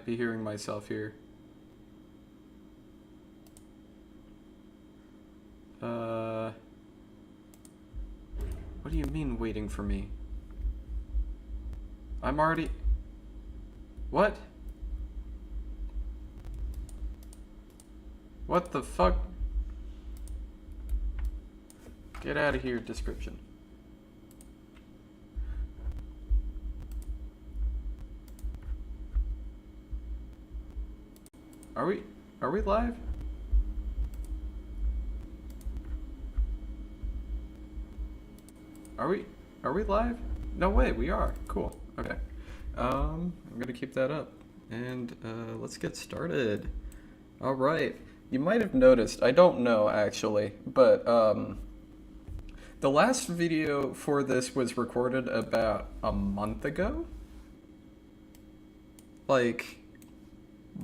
be hearing myself here. What do you mean waiting for me? I'm already... What? What the fuck? Get out of here, description. Are we live? Are we live? No way, we are. Cool. Okay. I'm gonna keep that up. And let's get started. All right. You might have noticed, I don't know actually, but the last video for this was recorded about a month ago? Like,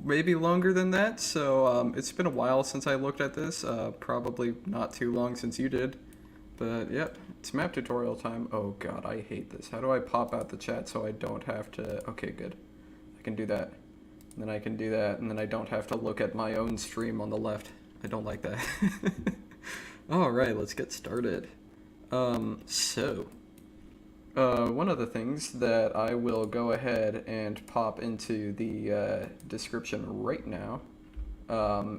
maybe longer than that, so it's been a while since I looked at this, probably not too long since you did. But yep, it's map tutorial time. Oh god, I hate this. How do I pop out the chat so I don't have to... Okay, good. I can do that. And then I can do that, and then I don't have to look at my own stream on the left. I don't like that. Alright, let's get started. One of the things that I will go ahead and pop into the description right now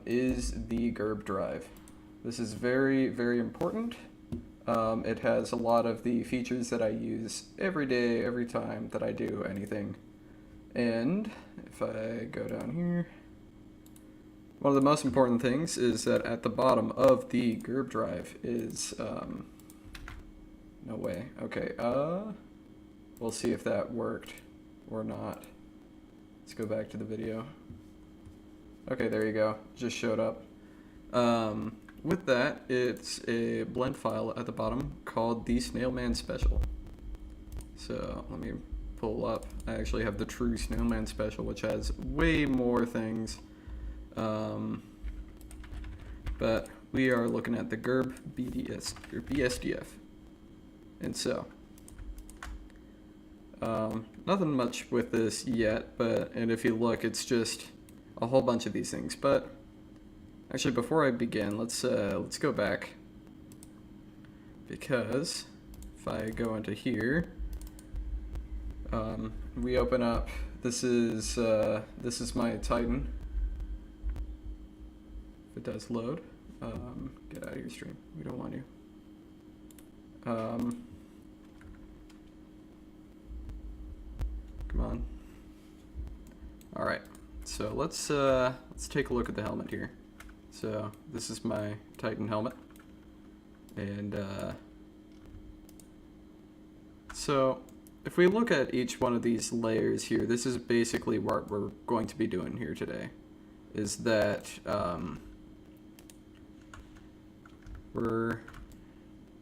is the GURB drive. This is very, very important. It has a lot of the features that I use every day, every time that I do anything. And if I go down here, one of the most important things is that at the bottom of the GURB drive is, no way, okay, we'll see if that worked or not. Let's go back to the video. Okay, there you go, just showed up. With that, it's a blend file at the bottom called the Snailman Special. So let me pull up. I actually have the true Snailman Special, which has way more things. But we are looking at the GURB BDS or BSDF. And so, nothing much with this yet, and if you look, it's just a whole bunch of these things. But actually, before I begin, let's go back, because if I go into here, we open up. This is my Titan. If it does load, get out of your stream. We don't want you. Come on. All right. So let's take a look at the helmet here. So this is my Titan helmet, and so if we look at each one of these layers here, this is basically what we're going to be doing here today, is that we're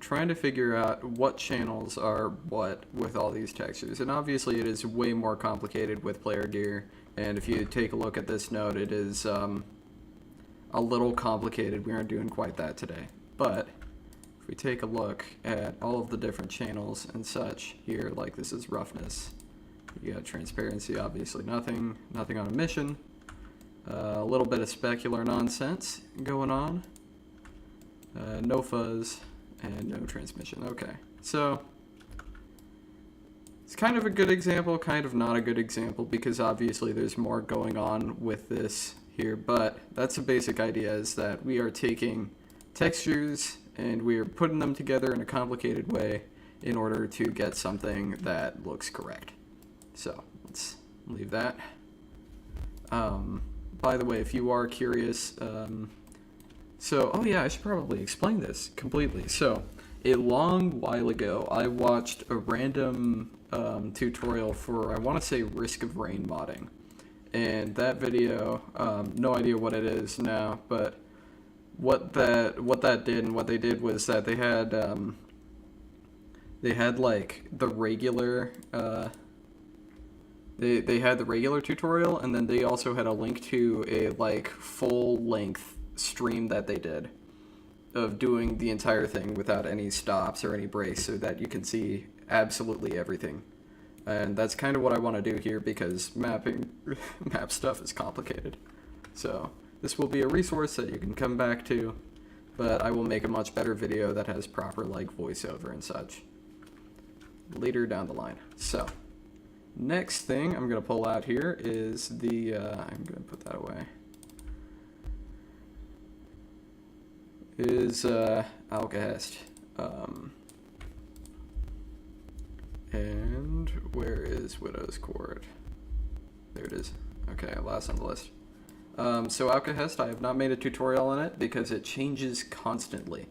trying to figure out what channels are what with all these textures. And obviously it is way more complicated with player gear, and if you take a look at this node, it is a little complicated. We aren't doing quite that today. But if we take a look at all of the different channels and such here, like this is roughness, you got transparency, obviously nothing on emission, a little bit of specular nonsense going on, no fuzz, and no transmission. Okay, so it's kind of a good example, kind of not a good example, because obviously there's more going on with this here, but that's the basic idea, is that we are taking textures and we are putting them together in a complicated way in order to get something that looks correct. So let's leave that. By the way, if you are curious, oh yeah, I should probably explain this completely. So a long while ago, I watched a random tutorial for, I want to say, Risk of Rain modding. And that video, no idea what it is now, but what that did, and what they did was that they had like the regular they had the regular tutorial, and then they also had a link to a like full length stream that they did of doing the entire thing without any stops or any breaks, so that you can see absolutely everything. And that's kind of what I want to do here because mapping map stuff is complicated. So this will be a resource that you can come back to, but I will make a much better video that has proper like voiceover and such later down the line. So next thing I'm going to pull out here is the, I'm going to put that away, is Alcahest. And where is Widow's Court? There it is. Okay, last on the list. So Alcahest, I have not made a tutorial on it because it changes constantly.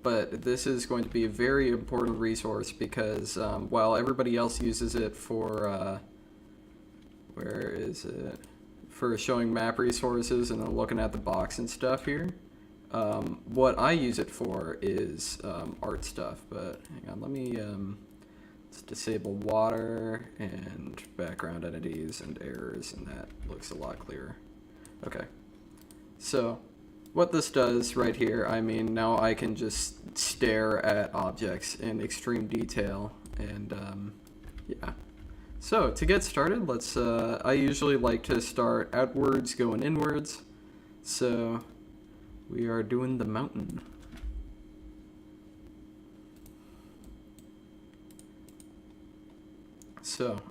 But this is going to be a very important resource because while everybody else uses it for, where is it? For showing map resources and then looking at the box and stuff here. What I use it for is art stuff, but hang on, let me let's disable water and background entities and errors, and that looks a lot clearer. Okay, so what this does right here, I mean, now I can just stare at objects in extreme detail, and yeah. So to get started, let's, I usually like to start outwards, going inwards, so we are doing the mountain. So,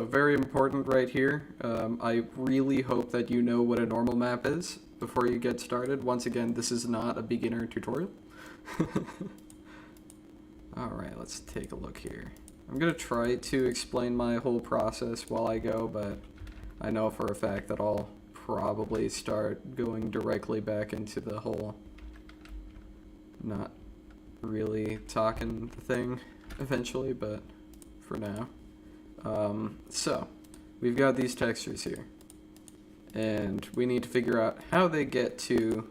very important right here. I really hope that you know what a normal map is before you get started. Once again, this is not a beginner tutorial. Alright, let's take a look here. I'm going to try to explain my whole process while I go, but I know for a fact that I'll probably start going directly back into the whole not really talking thing eventually, but for now. So we've got these textures here, and we need to figure out how they get to,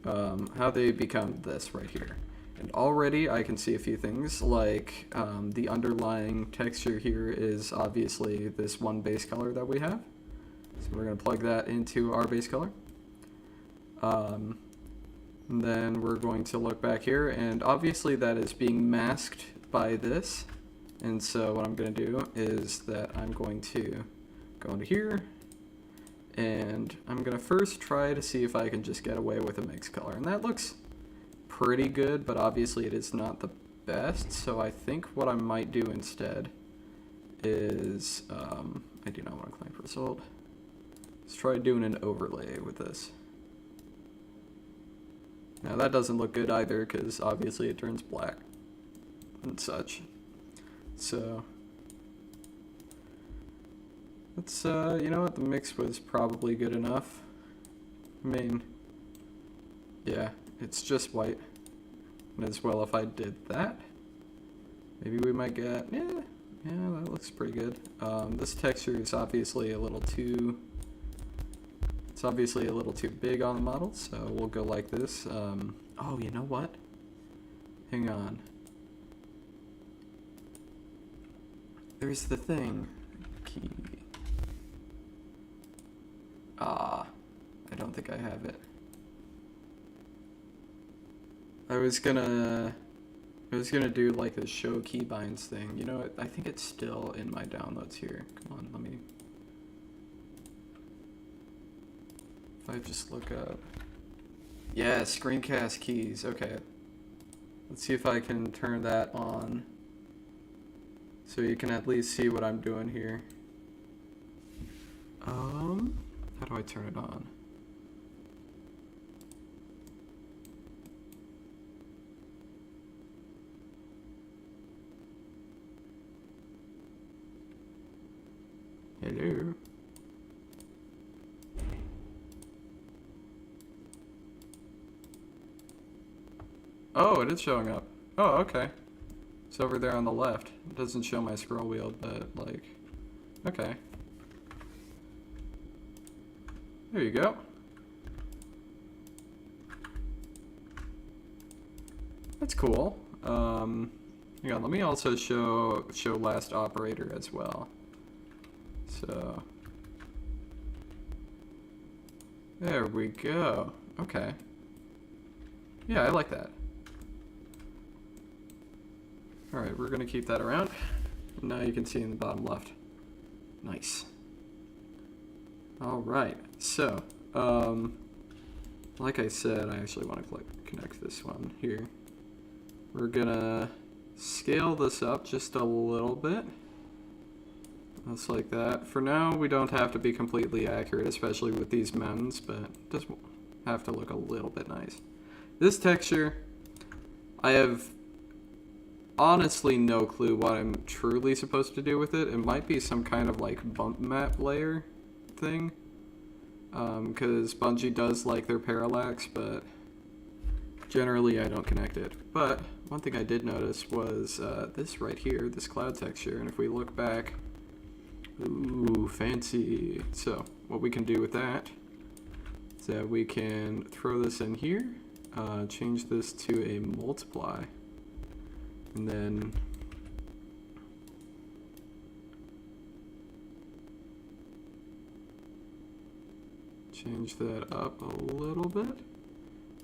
how they become this right here. And already I can see a few things, like the underlying texture here is obviously this one base color that we have. So we're going to plug that into our base color. Then we're going to look back here, and obviously that is being masked by this. And so what I'm going to do is that I'm going to go into here, and I'm going to first try to see if I can just get away with a mixed color. And that looks pretty good, but obviously it is not the best. So I think what I might do instead is, I do not want to claim for result. Let's try doing an overlay with this. Now that doesn't look good either because obviously it turns black and such. So let's, you know what, the mix was probably good enough. I mean, yeah, it's just white. And as well, if I did that, maybe we might get, yeah, that looks pretty good. This texture is obviously a little too, it's obviously a little too big on the model, so we'll go like this. Oh, you know what? Hang on. There's the thing. Key. Ah, I don't think I have it. I was gonna do like a show keybinds thing. You know what? I think it's still in my downloads here. Come on, let me. If I just look up. Yeah, screencast keys. Okay. Let's see if I can turn that on. So you can at least see what I'm doing here. How do I turn it on? Hello? Oh, it is showing up. Oh, okay. It's over there on the left. It doesn't show my scroll wheel, but like, okay. There you go. That's cool. Hang on, let me also show last operator as well. So there we go. Okay. Yeah, I like that. Alright, we're gonna keep that around. Now you can see in the bottom left. Nice. Alright, so, like I said, I actually want to connect this one here. We're gonna scale this up just a little bit. Just like that. For now, we don't have to be completely accurate, especially with these mountains, but it does have to look a little bit nice. This texture, I have honestly no clue what I'm truly supposed to do with it. It might be some kind of like bump map layer thing. Because Bungie does like their parallax, but generally I don't connect it. But one thing I did notice was this right here, this cloud texture, and if we look back, ooh, fancy. So what we can do with that is that we can throw this in here, change this to a multiply, and then change that up a little bit.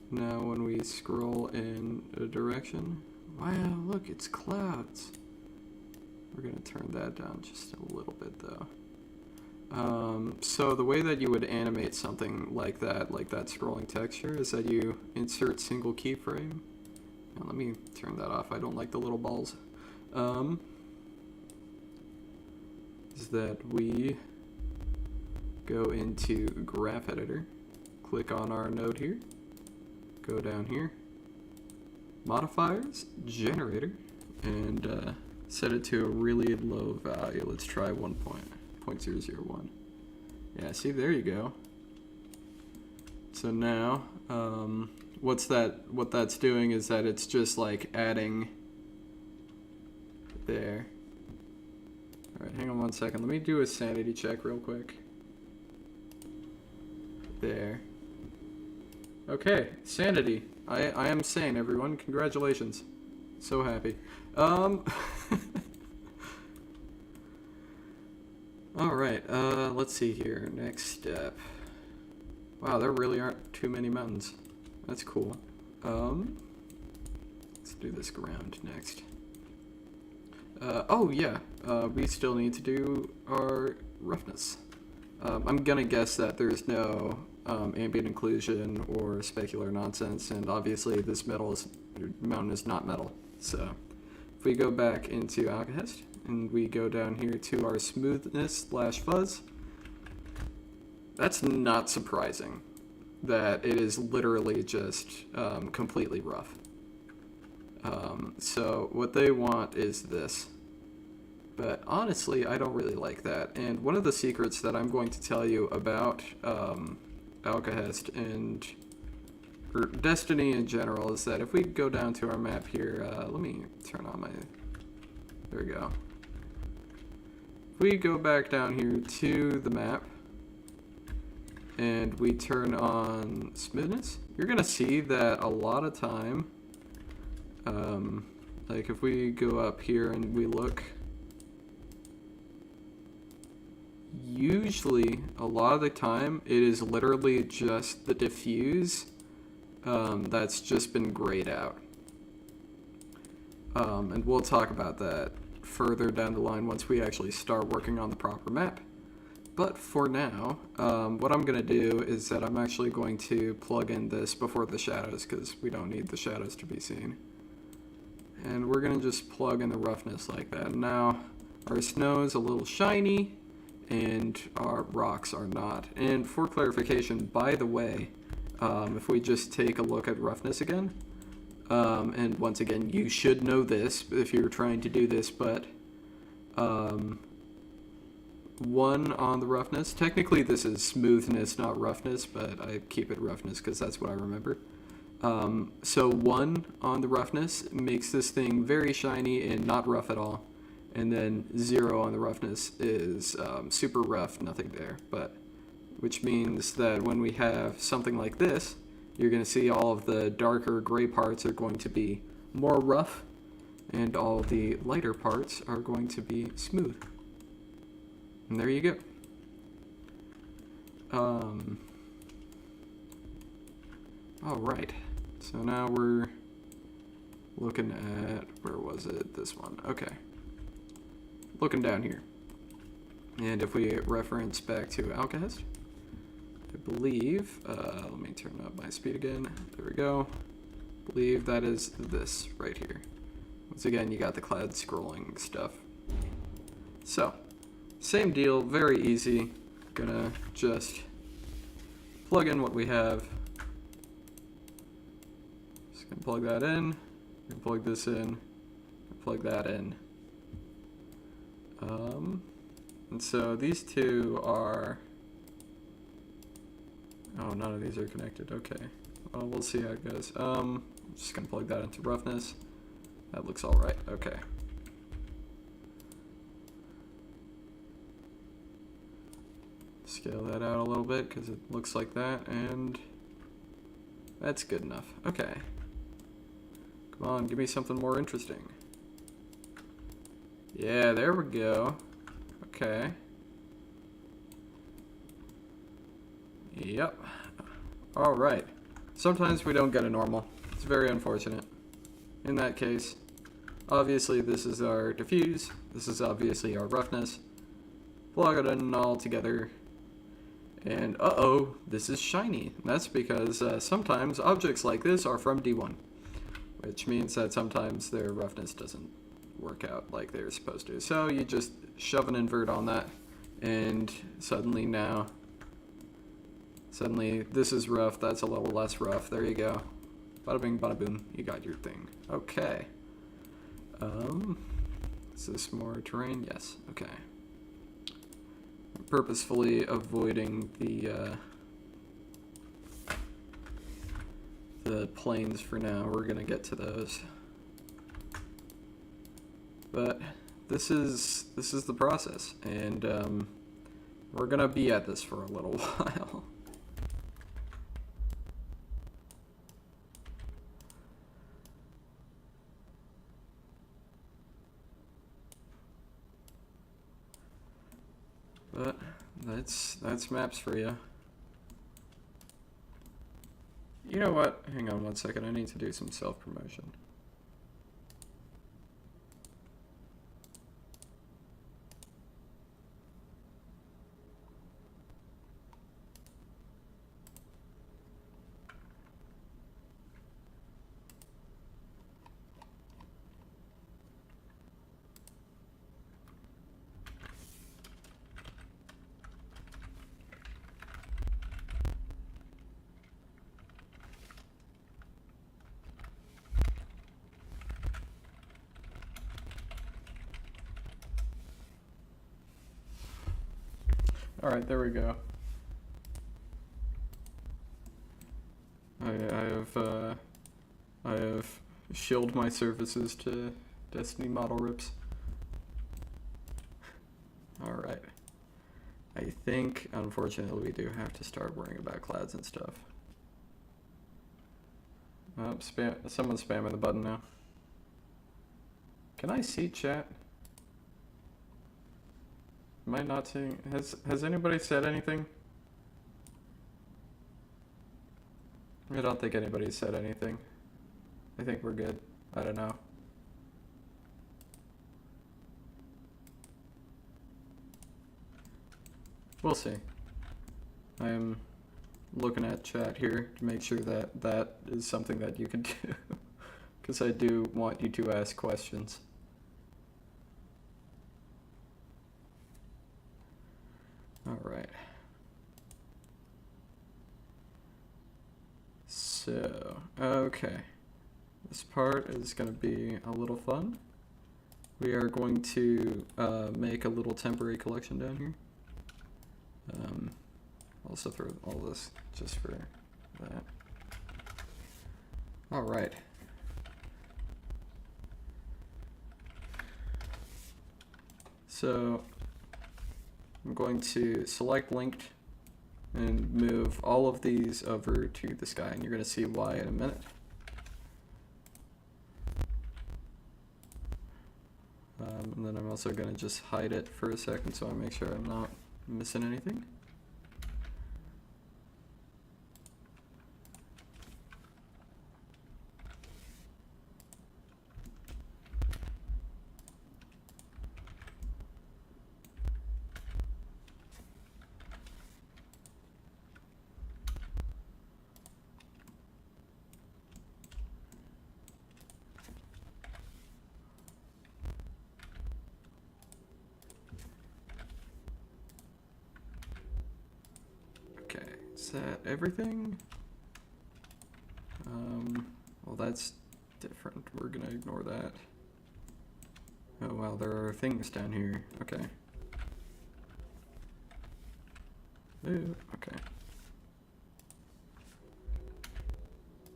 Now when we scroll in a direction, wow, look, it's clouds. We're gonna turn that down just a little bit though. So the way that you would animate something like that scrolling texture, is that you insert single keyframe. Now let me turn that off, I don't like the little balls. Is that we go into Graph Editor, click on our node here, go down here, modifiers, generator, and set it to a really low value. Let's try 1.001. Yeah, see, there you go. So now, what that's doing is that it's just like adding there. All right, hang on one second. Let me do a sanity check real quick. There. Okay, sanity. I am sane, everyone. Congratulations. So happy. Alright, let's see here. Next step. Wow, there really aren't too many mountains. That's cool. Let's do this ground next. Oh yeah, we still need to do our roughness. I'm gonna guess that there's no ambient occlusion or specular nonsense, and obviously this mountain is not metal. So if we go back into Alcahest and we go down here to our smoothness / fuzz, that's not surprising that it is literally just completely rough. So what they want is this. But honestly, I don't really like that. And one of the secrets that I'm going to tell you about Alcahest and Destiny in general is that if we go down to our map here, let me turn on my, there we go. If we go back down here to the map and we turn on smoothness, you're gonna see that a lot of time, like if we go up here and we look, usually a lot of the time it is literally just the diffuse that's just been grayed out, and we'll talk about that further down the line once we actually start working on the proper map. But for now, what I'm gonna do is that I'm actually going to plug in this before the shadows, because we don't need the shadows to be seen, and we're gonna just plug in the roughness like that. Now our snow is a little shiny and our rocks are not. And for clarification, by the way, if we just take a look at roughness again, and once again, you should know this if you're trying to do this, but 1 on the roughness. Technically this is smoothness, not roughness, but I keep it roughness because that's what I remember. So 1 on the roughness makes this thing very shiny and not rough at all. And then 0 on the roughness is super rough, nothing there. But which means that when we have something like this, you're going to see all of the darker gray parts are going to be more rough, and all the lighter parts are going to be smooth. And there you go. All right. So now we'll looking at, where was it? This one. Okay. Looking down here. And if we reference back to Alcahest, I believe, let me turn up my speed again. There we go. I believe that is this right here. Once again, you got the cloud scrolling stuff. So, same deal, very easy. Gonna just plug in what we have. Just gonna plug that in, and plug this in, and plug that in. And so these two are, oh, none of these are connected, okay. Well, we'll see how it goes. I'm just gonna plug that into roughness. That looks all right, okay. Scale that out a little bit because it looks like that, and that's good enough. Okay. Come on, give me something more interesting. Yeah, there we go. Okay. Yep. All right. Sometimes we don't get a normal. It's very unfortunate. In that case, obviously this is our diffuse. This is obviously our roughness. Plug it in all together. And uh-oh, this is shiny. That's because sometimes objects like this are from D1, which means that sometimes their roughness doesn't work out like they're supposed to. So you just shove an invert on that, and suddenly this is rough, that's a little less rough. There you go. Bada bing, bada boom, you got your thing. Okay. Is this more terrain? Yes, okay. Purposefully avoiding the planes for now. We're gonna get to those, but this is the process, and we're gonna be at this for a little while. But that's maps for you. You know what? Hang on one second. I need to do some self-promotion. Alright, there we go. I have shilled my services to Destiny Model Rips. Alright. I think, unfortunately, we do have to start worrying about clouds and stuff. Oh, someone's spamming the button now. Can I see chat? Am I not seeing? Has anybody said anything? I don't think anybody's said anything. I think we're good. I don't know. We'll see. I am looking at chat here to make sure that that is something that you can do. Because I do want you to ask questions. Alright. So, okay. This part is going to be a little fun. We are going to make a little temporary collection down here. Also throw all this just for that. Alright. So, I'm going to select linked and move all of these over to the sky, and you're going to see why in a minute. And then I'm also going to just hide it for a second so I make sure I'm not missing anything. Is that everything? Well, that's different. We're gonna ignore that. Oh wow, there are things down here. Okay. Ooh, okay.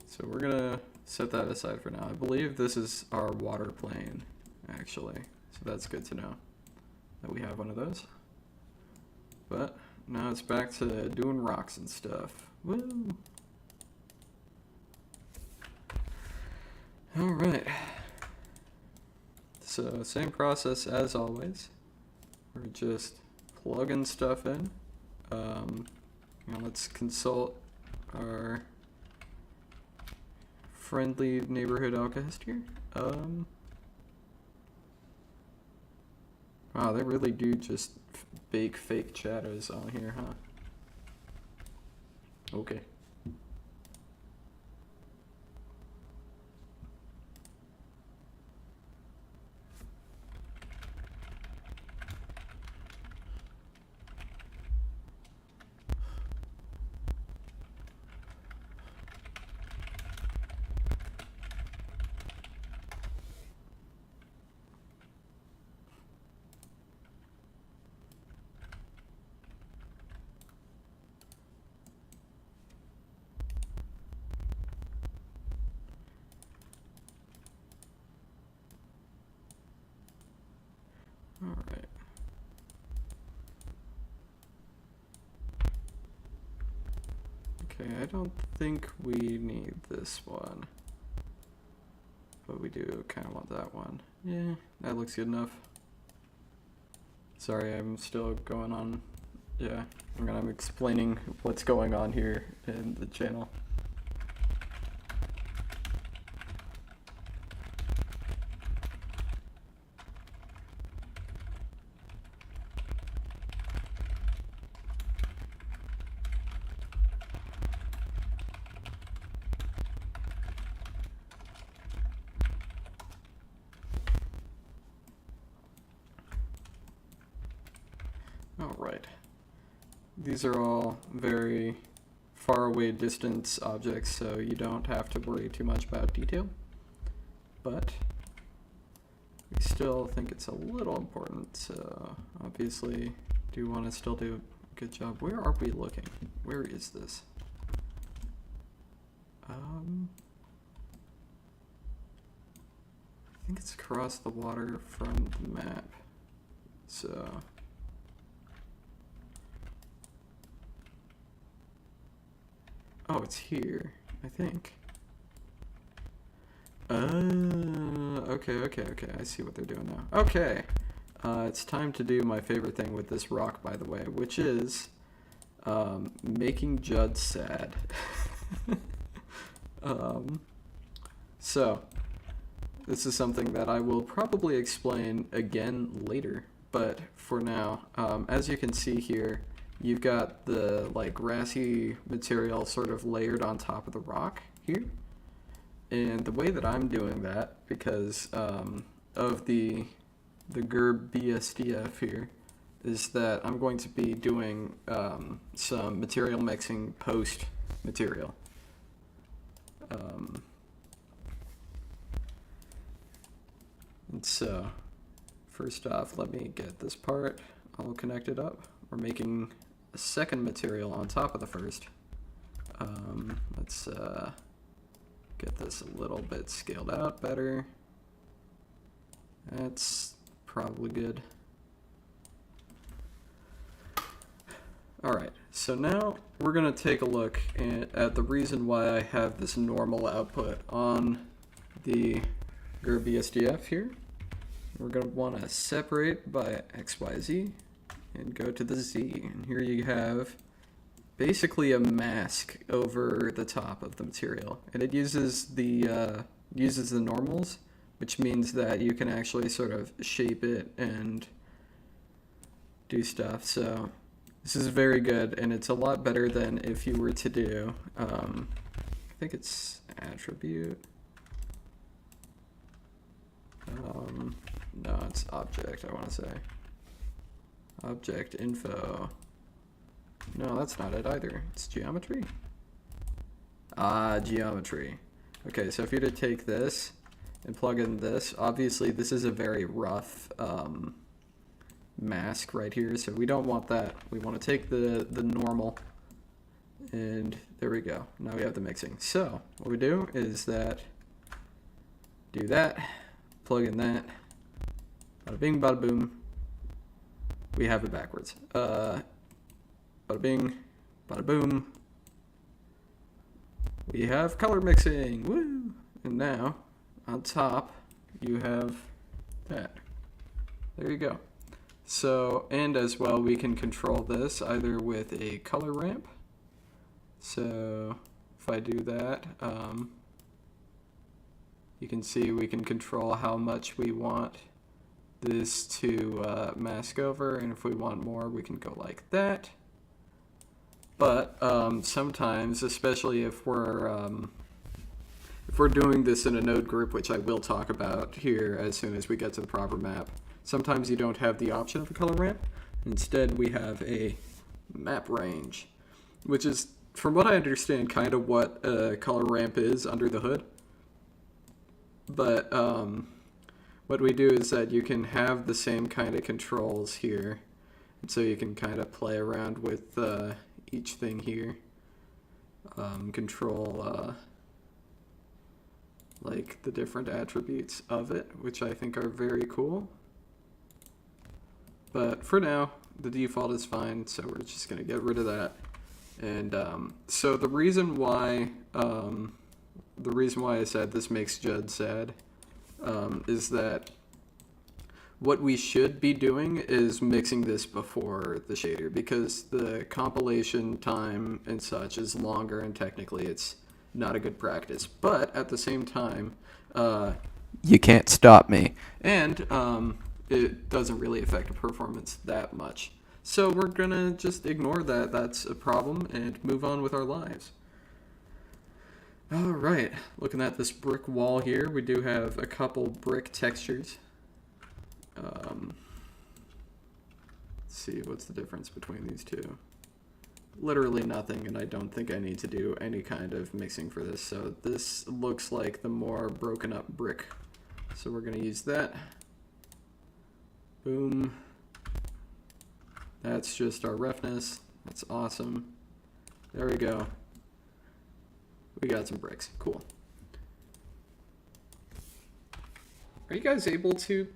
So we're gonna set that aside for now. I believe this is our water plane, actually. So that's good to know that we have one of those. But now it's back to doing rocks and stuff. Woo! Alright. So same process as always. We're just plugging stuff in. Now let's consult our friendly neighborhood alchemist here. Wow, they really do just bake fake shadows on here, huh? Okay. Alright. Okay, I don't think we need this one. But we do kind of want that one. Yeah, that looks good enough. Sorry, I'm still going on. Yeah, I'm explaining what's going on here in the channel. Alright. These are all very far away distance objects, so you don't have to worry too much about detail. But we still think it's a little important, so obviously do want to still do a good job. Where are we looking? Where is this? I think it's across the water from the map. So oh, it's here, I think. Okay, I see what they're doing now. Okay, it's time to do my favorite thing with this rock, by the way, which is making Judd sad. So, this is something that I will probably explain again later, but for now, as you can see here, you've got the like grassy material sort of layered on top of the rock here. And the way that I'm doing that, because of the GURB BSDF here, is that I'm going to be doing some material mixing post material. And so, first off, let me get this part all connected up. We're making a second material on top of the first. Let's get this a little bit scaled out better. That's probably good. Alright, so now we're going to take a look at the reason why I have this normal output on the GURB BSDF here. We're going to want to separate by XYZ and go to the Z. And here you have basically a mask over the top of the material. And it uses the normals, which means that you can actually sort of shape it and do stuff. So this is very good, and it's a lot better than if you were to do, I think it's attribute. No, it's object, I want to say. Object info. No, that's not it either. It's geometry. Ah, geometry. Okay, so if you were to take this and plug in this, obviously this is a very rough mask right here, so we don't want that. We want to take the normal, and there we go. Now we have the mixing. So what we do is that, do that, plug in that, bada bing, bada boom. We have it backwards. Bada bing, bada boom. We have color mixing, woo! And now, on top, you have that. There you go. So, and as well, we can control this either with a color ramp. So, if I do that, you can see we can control how much we want this to mask over, and if we want more, we can go like that. But sometimes, especially if we're doing this in a node group, which I will talk about here as soon as we get to the proper map, sometimes you don't have the option of a color ramp. Instead, we have a map range, which is, from what I understand, kind of what a color ramp is under the hood. But what we do is that you can have the same kind of controls here, and so you can kind of play around with each thing here. Control like the different attributes of it, which I think are very cool. But for now, the default is fine, so we're just gonna get rid of that. And so the reason why I said this makes Judd sad is that what we should be doing is mixing this before the shader, because the compilation time and such is longer, and technically it's not a good practice. But at the same time, you can't stop me, and it doesn't really affect the performance that much. So we're gonna just ignore that. That's a problem, and move on with our lives. All right, looking at this brick wall here, we do have a couple brick textures. Let's see, what's the difference between these two? Literally nothing, and I don't think I need to do any kind of mixing for this. So this looks like the more broken up brick. So we're gonna use that. Boom. That's just our roughness. That's awesome. There we go. We got some bricks. Cool. Are you guys able to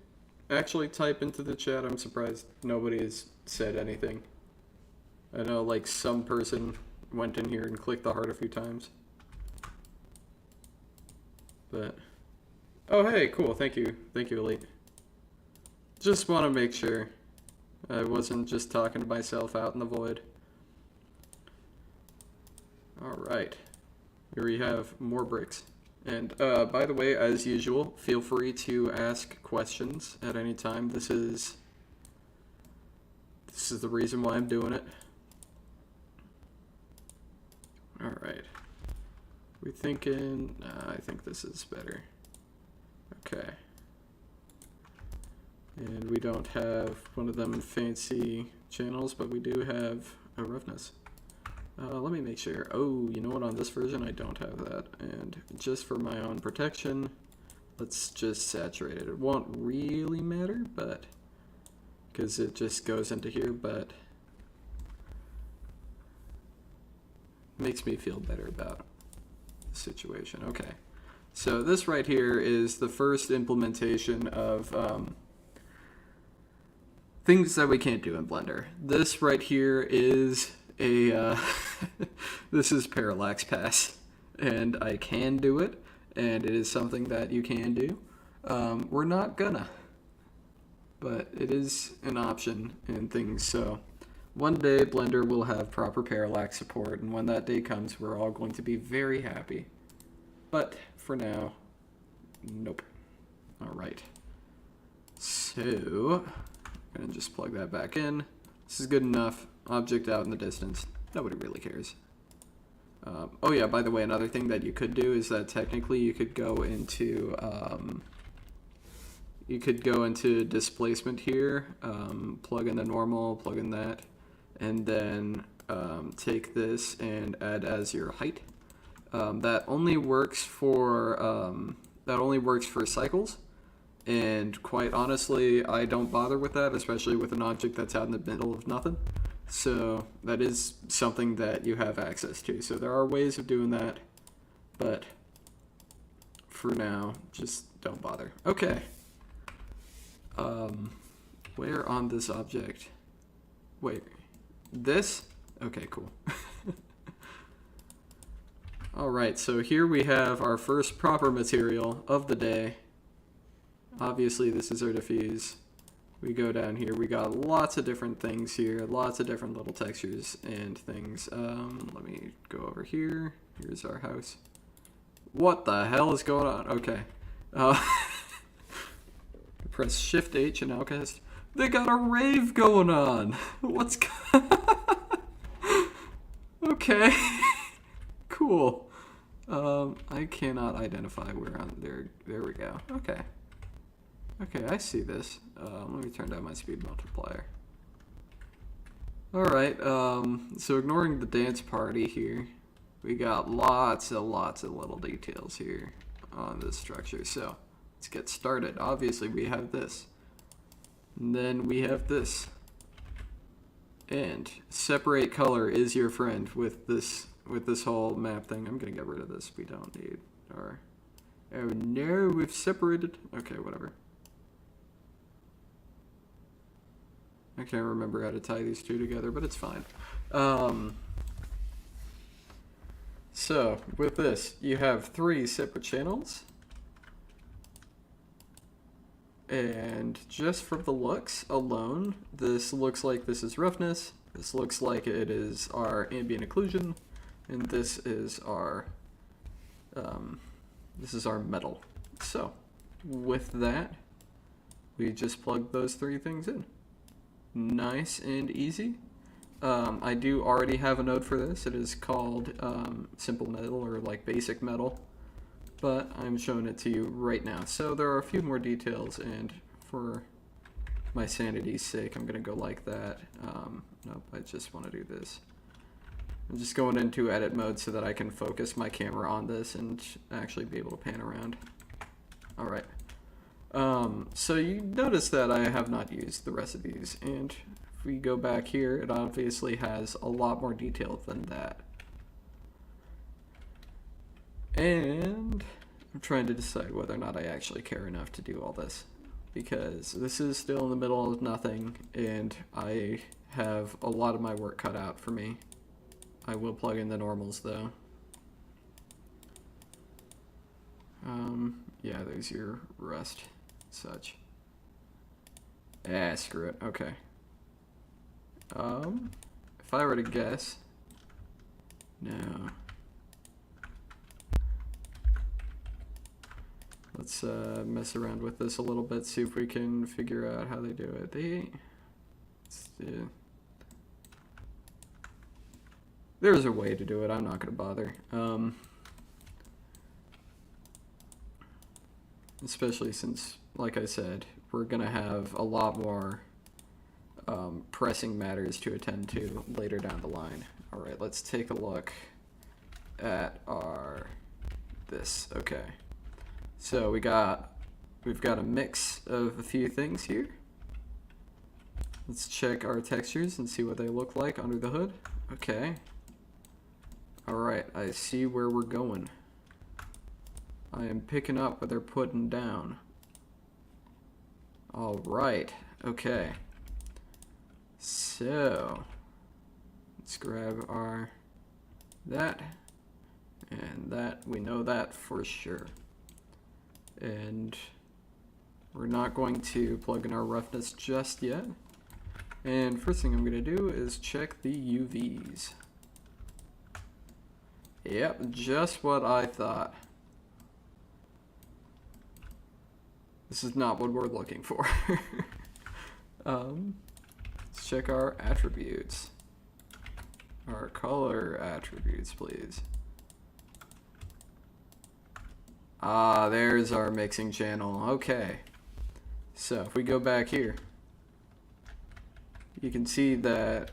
actually type into the chat? I'm surprised nobody has said anything. I know, like, some person went in here and clicked the heart a few times. But, oh, hey, cool. Thank you. Thank you, Elite. Just want to make sure I wasn't just talking to myself out in the void. All right. Here we have more bricks. And by the way, as usual, feel free to ask questions at any time. This is the reason why I'm doing it. All right. We thinking? I think this is better. Okay. And we don't have one of them fancy channels, but we do have a roughness. Let me make sure. Oh, you know what? On this version, I don't have that. And just for my own protection, let's just saturate it. It won't really matter, but because it just goes into here, but makes me feel better about the situation. Okay. So this right here is the first implementation of things that we can't do in Blender. This right here is a this is Parallax Pass, and I can do it, and it is something that you can do. We're not gonna, but it is an option in things. So one day Blender will have proper parallax support, and when that day comes, we're all going to be very happy. But for now, nope. All right. So I'm gonna just plug that back in. This is good enough. Object out in the distance. Nobody really cares. Oh yeah, by the way, another thing that you could do is that technically you could go into displacement here, plug in the normal, plug in that, and then take this and add as your height. That only works for cycles, and quite honestly, I don't bother with that, especially with an object that's out in the middle of nothing. So that is something that you have access to. So there are ways of doing that, but for now, just don't bother. Okay. Where on this object? Wait, this? Okay, cool. Alright, so here we have our first proper material of the day. Obviously, this is our diffuse. We go down here, we got lots of different things here, lots of different little textures and things. Let me go over here. Here's our house. What the hell is going on? Okay. Press Shift H and Outcast. They got a rave going on. What's okay. Cool. I cannot identify where on there. There we go. Okay. Okay, I see this. Let me turn down my speed multiplier. Alright, so ignoring the dance party here, we got lots of little details here on this structure. So let's get started. Obviously, we have this. And then we have this. And separate color is your friend with this whole map thing. I'm gonna get rid of this. We don't need our. Oh no, we've separated. Okay, whatever. I can't remember how to tie these two together, but it's fine. So with this, you have 3 separate channels. And just from the looks alone, this looks like this is roughness, this looks like it is our ambient occlusion, and this is our metal. So with that, we just plug those 3 things in. Nice and easy. I do already have a node for this. It is called simple metal, or like basic metal. But I'm showing it to you right now. So there are a few more details, and for my sanity's sake, I'm gonna go like that. Nope, I just want to do this. I'm just going into edit mode so that I can focus my camera on this and actually be able to pan around. Alright. So you notice that I have not used the rest of these, and if we go back here, it obviously has a lot more detail than that. And I'm trying to decide whether or not I actually care enough to do all this, because this is still in the middle of nothing, and I have a lot of my work cut out for me. I will plug in the normals though. Yeah, there's your rust, such. Screw it. Okay. If I were to guess, no. Let's mess around with this a little bit, see if we can figure out how they do it. There's a way to do it. I'm not going to bother. Especially since, like I said, we're going to have a lot more pressing matters to attend to later down the line. All right, let's take a look at this. Okay. So we've got a mix of a few things here. Let's check our textures and see what they look like under the hood. Okay. Alright, I see where we're going. I am picking up what they're putting down. Alright, okay. So, let's grab our that and that. We know that for sure. And we're not going to plug in our roughness just yet. And first thing I'm going to do is check the UVs. Yep, just what I thought. This is not what we're looking for. Let's check our attributes. Our color attributes, please. Ah, there's our mixing channel. Okay. So if we go back here, you can see that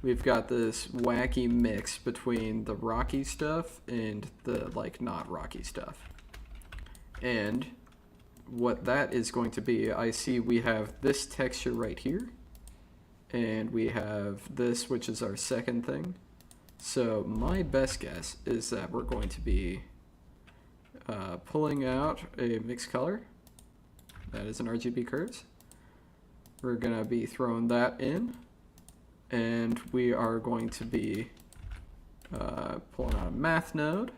we've got this wacky mix between the rocky stuff and the like not rocky stuff. And what that is going to be, I see we have this texture right here, and we have this, which is our second thing. So my best guess is that we're going to be pulling out a mixed color. That is an RGB curves. We're going to be throwing that in, and we are going to be pulling out a math node,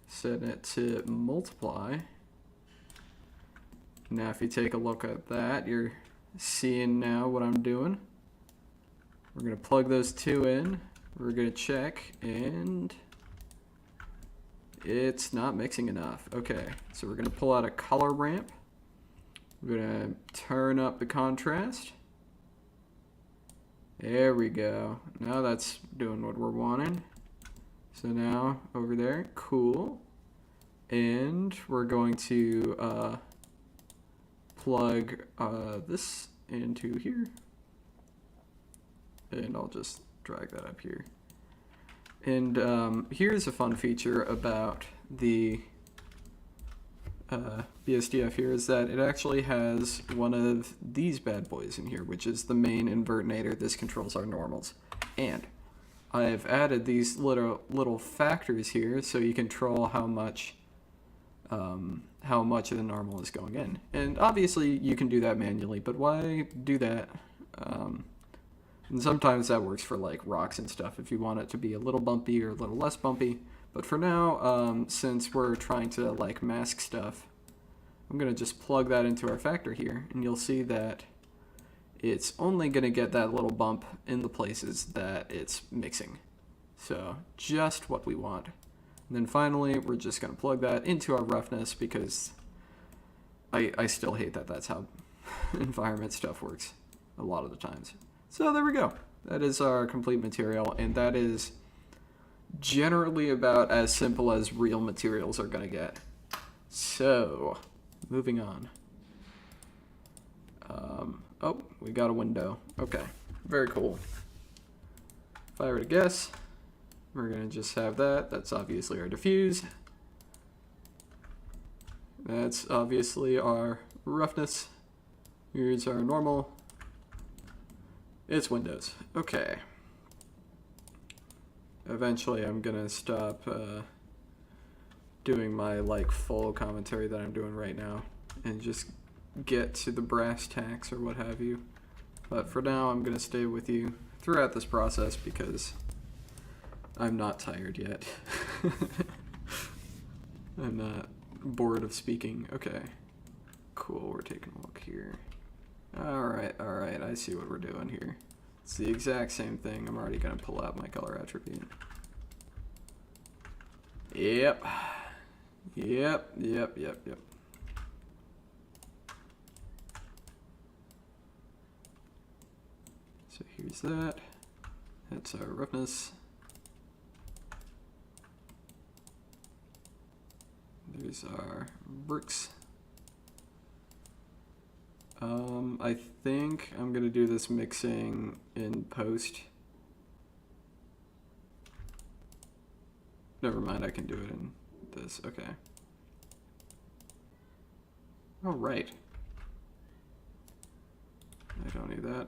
setting it to multiply. Now if you take a look at that, you're seeing now what I'm doing. We're going to plug those two in, we're going to check, and it's not mixing enough. Okay, so we're going to pull out a color ramp. We're going to turn up the contrast. There we go. Now that's doing what we're wanting. So now over there, cool. And we're going to plug this into here. And I'll just drag that up here. And here's a fun feature about the BSDF here, is that it actually has one of these bad boys in here, which is the main invertinator. This controls our normals. And I've added these little factors here so you control how much of the normal is going in. And obviously you can do that manually, but why do that? And sometimes that works for like rocks and stuff if you want it to be a little bumpy or a little less bumpy. But for now, since we're trying to like mask stuff, I'm going to just plug that into our factor here, and you'll see that it's only going to get that little bump in the places that it's mixing. So just what we want. And then finally, we're just going to plug that into our roughness, because I still hate that that's how environment stuff works a lot of the times. So there we go. That is our complete material, and that is generally about as simple as real materials are going to get. So, moving on. Oh, we got a window. Okay, very cool. If I were to guess, we're going to just have that. That's obviously our diffuse. That's obviously our roughness. Here's our normal. It's windows. Okay. Eventually I'm gonna stop doing my like full commentary that I'm doing right now and just get to the brass tacks or what have you. But for now I'm gonna stay with you throughout this process because I'm not tired yet. I'm not bored of speaking. Okay. Cool, we're taking a look here. Alright, I see what we're doing here. It's the exact same thing. I'm already going to pull out my color attribute. Yep. So here's that. That's our roughness. There's our bricks. I think I'm gonna do this mixing in post. Never mind, I can do it in this. Okay. All right. I don't need that.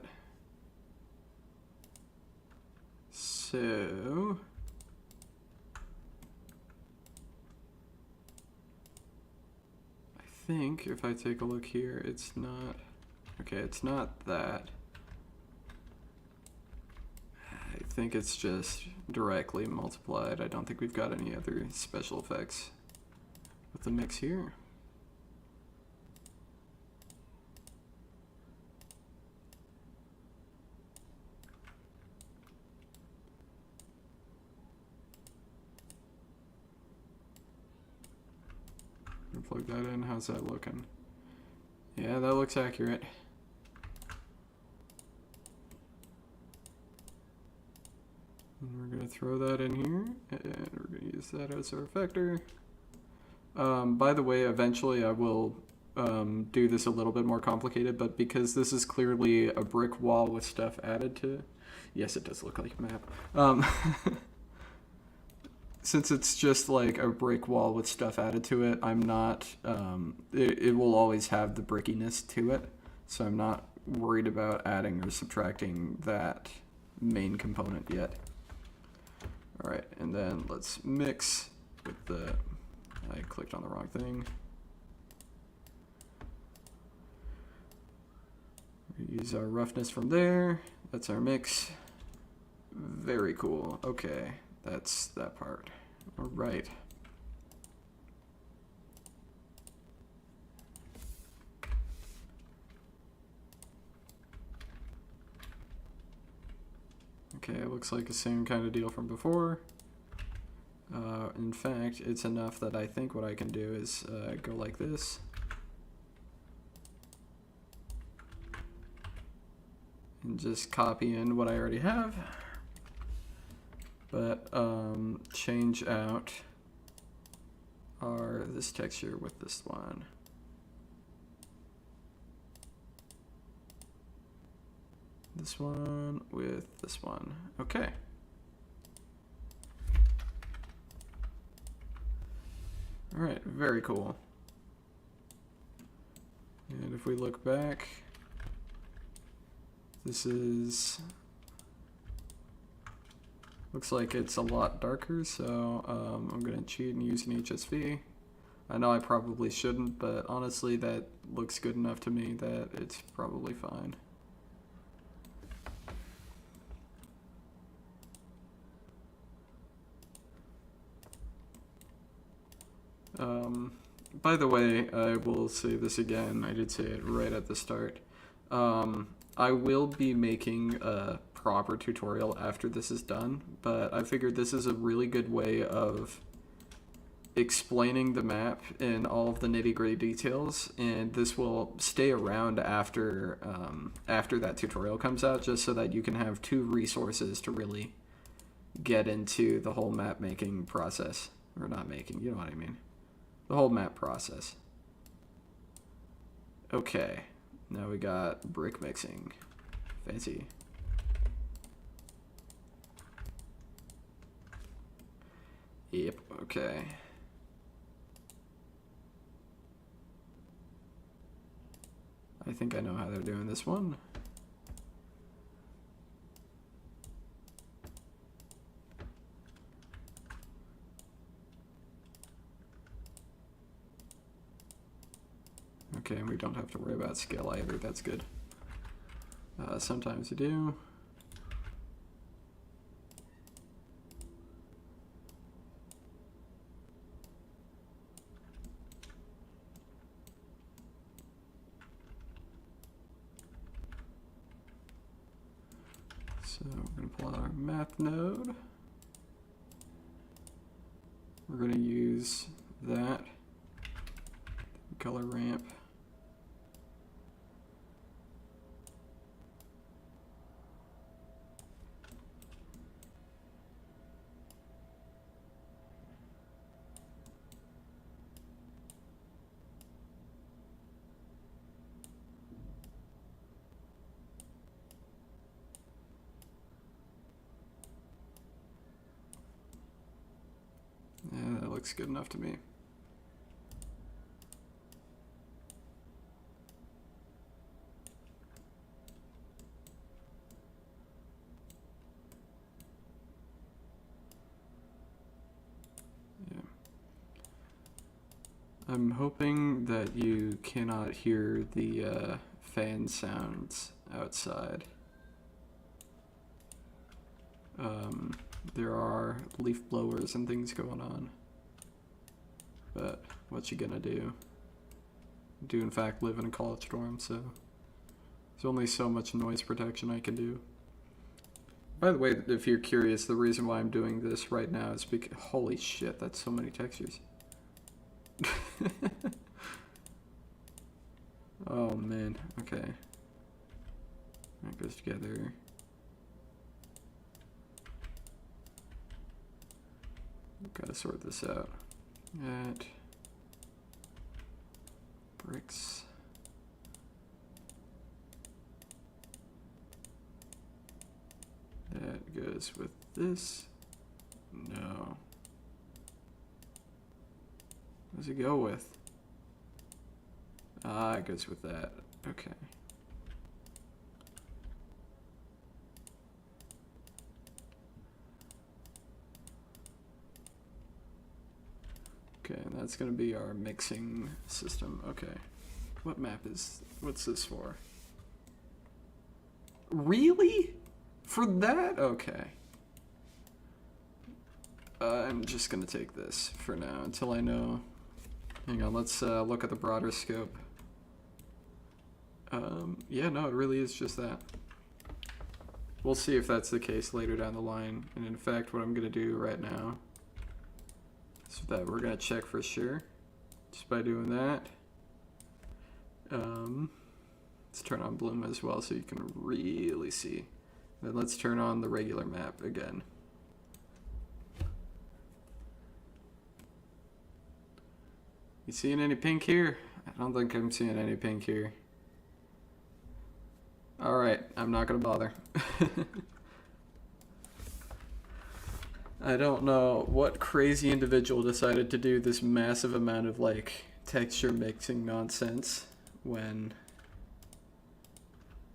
So I think if I take a look here, it's not, okay, it's not that. I think it's just directly multiplied. I don't think we've got any other special effects with the mix here. Plug that in. How's that looking? Yeah, that looks accurate. And we're going to throw that in here, and we're going to use that as our vector. By the way, eventually I will do this a little bit more complicated, but because this is clearly a brick wall with stuff added to it, yes, it does look like a map. Since it's just like a brick wall with stuff added to it, I'm not, it will always have the brickiness to it, so I'm not worried about adding or subtracting that main component yet. All right, and then let's mix with the, I clicked on the wrong thing. Use our roughness from there. That's our mix. Very cool. Okay, that's that part. All right. Okay, it looks like the same kind of deal from before. In fact, it's enough that I think what I can do is go like this. And just copy in what I already have. But change out this texture with this one. This one with this one. Okay. All right, very cool. And if we look back, this is, looks like it's a lot darker, so I'm gonna cheat and use an HSV. I know I probably shouldn't, but honestly that looks good enough to me that it's probably fine. By the way, I will say this again, I did say it right at the start. I will be making a proper tutorial after this is done, but I figured this is a really good way of explaining the map and all of the nitty-gritty details, and this will stay around after after that tutorial comes out, just so that you can have two resources to really get into the whole map making process. Or not making, you know what I mean. The whole map process. Okay, now we got brick mixing. Fancy. Yep, okay. I think I know how they're doing this one. Okay, and we don't have to worry about scale either, that's good. Sometimes you do. So we're going to pull out our math node. We're going to use that color ramp. Yeah, that looks good enough to me. Yeah. I'm hoping that you cannot hear the fan sounds outside. There are leaf blowers and things going on, but what you gonna do? I do in fact live in a college dorm, so there's only so much noise protection I can do. By the way, if you're curious, the reason why I'm doing this right now is because, holy shit, that's so many textures. Oh man, okay. That goes together. Gotta sort this out. At bricks. That goes with this. No. What does it go with? Ah, it goes with that. Okay. Okay, and that's gonna be our mixing system. Okay. What's this for? Really? For that? Okay. I'm just gonna take this for now until I know. Hang on, let's look at the broader scope. Yeah, no, it really is just that. We'll see if that's the case later down the line. And in fact, what I'm gonna do right now is that we're gonna check for sure just by doing that. Let's turn on bloom as well so you can really see. Then let's turn on the regular map again. You seeing any pink here? I don't think I'm seeing any pink here. Alright, I'm not gonna bother. I don't know what crazy individual decided to do this massive amount of like texture mixing nonsense when...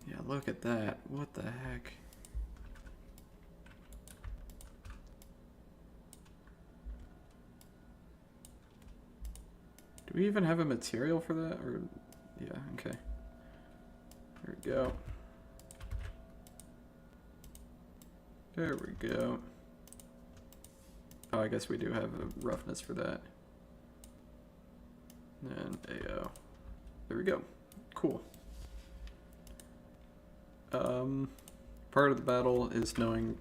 Yeah, look at that. What the heck? Do we even have a material for that? Or yeah, okay. There we go. There we go. Oh, I guess we do have a roughness for that. And AO. There we go. Cool. Part of the battle is knowing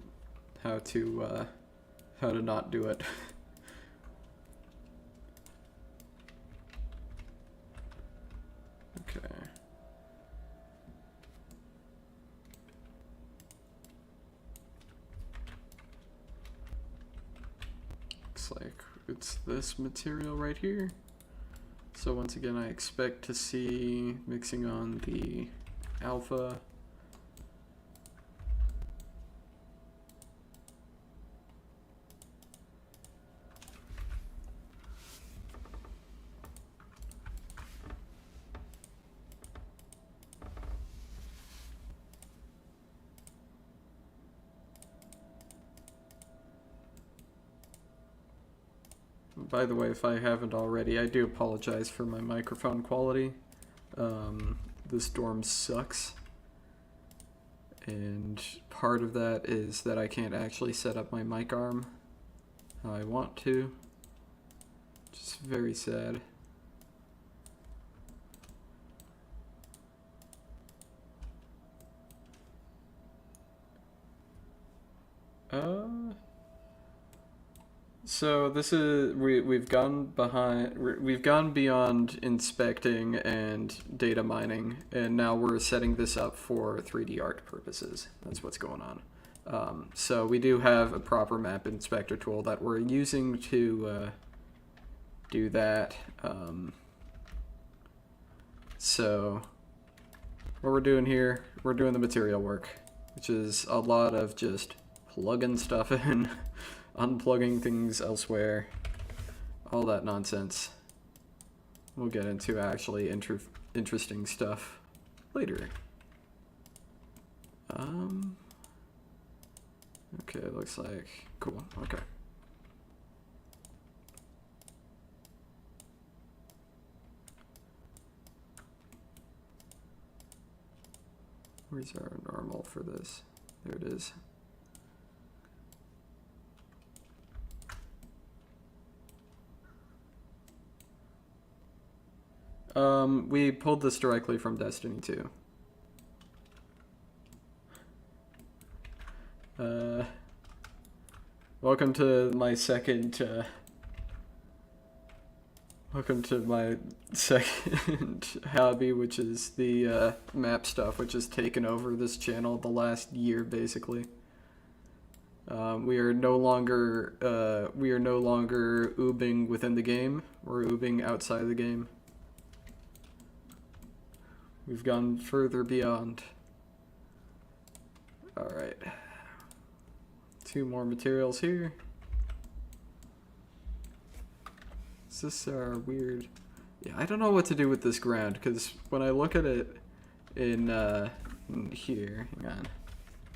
how to not do it. Okay. Looks like it's this material right here. So once again, I expect to see mixing on the alpha. By the way, if I haven't already, I do apologize for my microphone quality. This dorm sucks. And part of that is that I can't actually set up my mic arm how I want to. Just very sad. So this is we've gone beyond inspecting and data mining, and now we're setting this up for 3D art purposes. That's what's going on. So we do have a proper map inspector tool that we're using to do that. So what we're doing here, we're doing the material work, which is a lot of just plugging stuff in. Unplugging things elsewhere, all that nonsense. We'll get into actually interesting stuff later. Okay, it looks like cool. Okay. Where's our normal for this? There it is. We pulled this directly from Destiny 2. Welcome to my second hobby, which is the map stuff, which has taken over this channel the last year, basically. We are no longer oobing within the game. We're oobing outside of the game. We've gone further beyond. Alright. 2 more materials here. Is this our weird... Yeah, I don't know what to do with this ground, because when I look at it in here, hang on.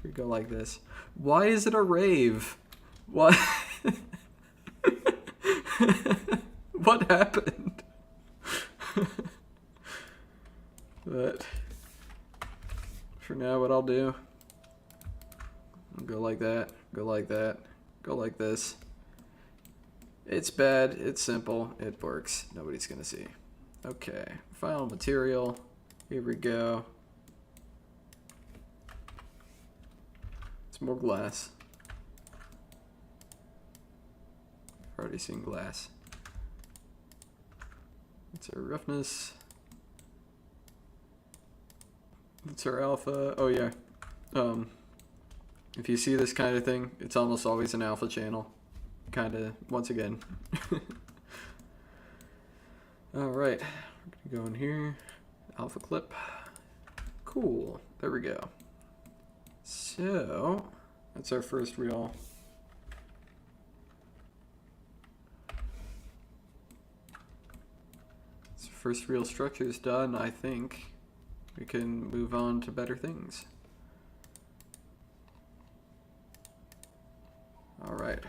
We go like this. Why is it a rave? What? What happened? But for now, what I'll do, I'll go like that, go like that, go like this. It's bad, it's simple, it works. Nobody's gonna see. Okay, final material. Here we go. It's more glass. I've already seen glass. It's our roughness. It's our alpha. Oh yeah. If you see this kind of thing, it's almost always an alpha channel. Kinda, once again. Alright, we're gonna go in here. Alpha clip. Cool. There we go. So, that's our first real. First real structure is done, I think. We can move on to better things. All right.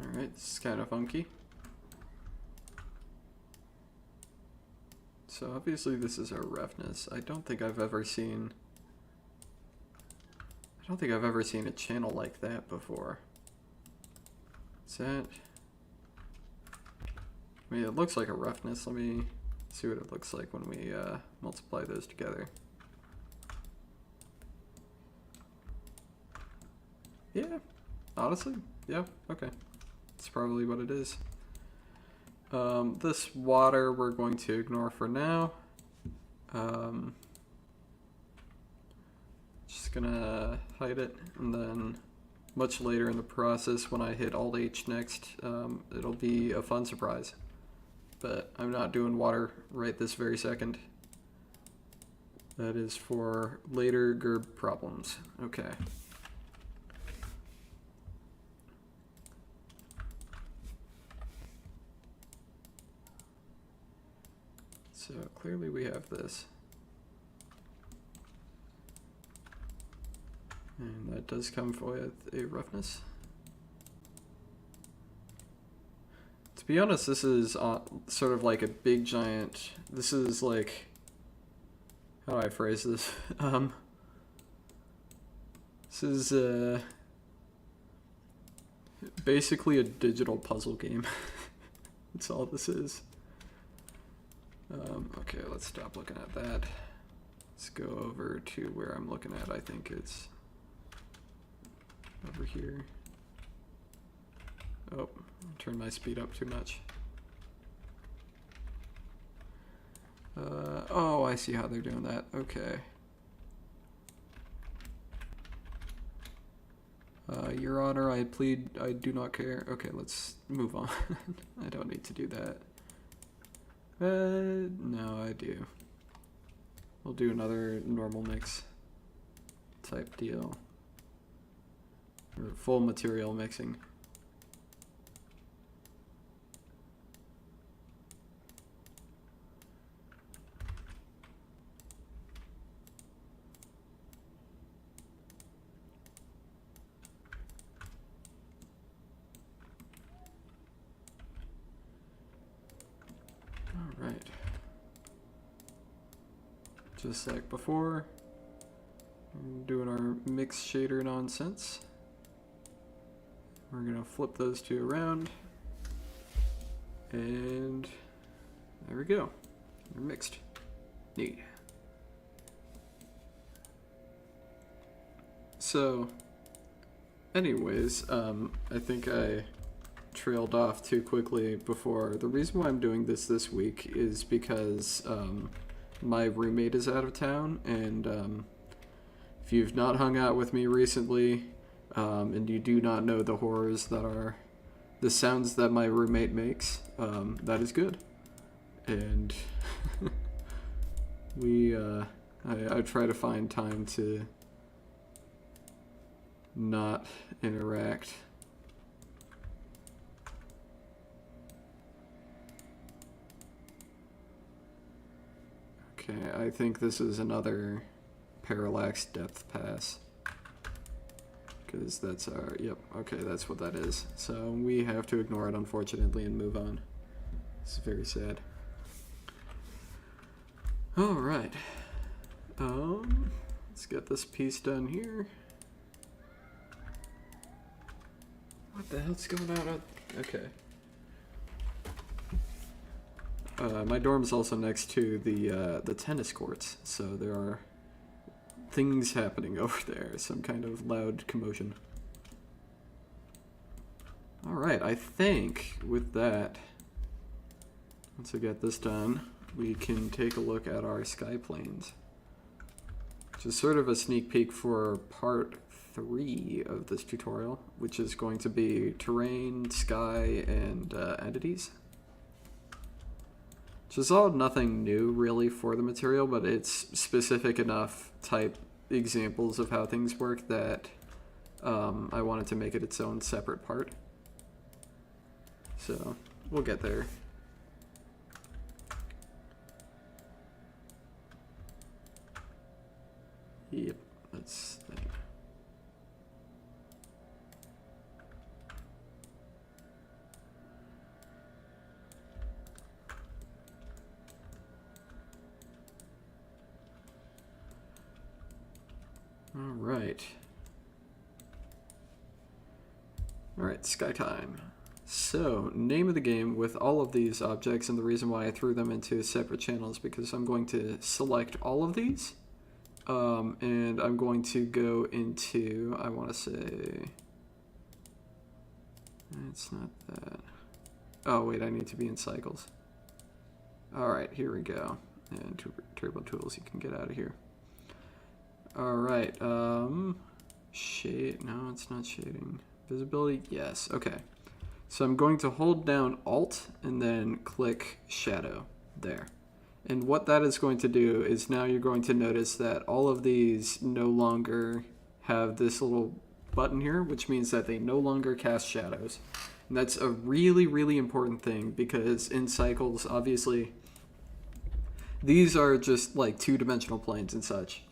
Alright, this is kind of funky. So obviously this is our roughness. I don't think I've ever seen a channel like that before. Is that... I mean, it looks like a roughness. Let me see what it looks like when we multiply those together. Yeah, honestly, yeah, okay. That's probably what it is. This water we're going to ignore for now. Just gonna hide it, and then much later in the process, when I hit Alt H next, it'll be a fun surprise. But I'm not doing water right this very second. That is for later GURB problems. Okay. So clearly we have this. And that does come with a roughness. To be honest, this is sort of like a big giant, this is like, how do I phrase this? This is basically a digital puzzle game. That's all this is. Okay, let's stop looking at that. Let's go over to where I'm looking at. I think it's over here. Oh, turn my speed up too much. Oh, I see how they're doing that. Okay. Your Honor, I plead, I do not care. Okay, let's move on. I don't need to do that. No, I do. We'll do another normal mix type deal. Or full material mixing. Alright. Just like before, we're doing our mix shader nonsense. We're gonna flip those two around, and there we go. They're mixed. Neat. So, anyways, I think I trailed off too quickly before. The reason why I'm doing this week is because my roommate is out of town, and if you've not hung out with me recently, and you do not know the horrors that are the sounds that my roommate makes, that is good. And I try to find time to not interact. Okay, I think this is another parallax depth pass. Because that's our, yep, okay, that's what that is. So we have to ignore it, unfortunately, and move on. It's very sad. Alright. Let's get this piece done here. What the hell's going on? Okay. My dorm's also next to the tennis courts, so there are things happening over there, some kind of loud commotion. Alright, I think with that, once I get this done, we can take a look at our sky planes, which is sort of a sneak peek for part 3 of this tutorial, which is going to be terrain, sky, and entities. Which is all nothing new really for the material, but it's specific enough type examples of how things work that I wanted to make it its own separate part. So we'll get there. Yep, that's that. Alright, sky time. So, name of the game with all of these objects, and the reason why I threw them into separate channels because I'm going to select all of these, and I'm going to go into, I want to say, it's not that. Oh wait, I need to be in cycles. Alright, here we go. And turbo tools, you can get out of here. Alright, shade, no, it's not shading. Visibility, yes, okay. So I'm going to hold down Alt and then click Shadow there. And what that is going to do is now you're going to notice that all of these no longer have this little button here, which means that they no longer cast shadows. And that's a really, really important thing because in cycles, obviously, these are just like two-dimensional planes and such.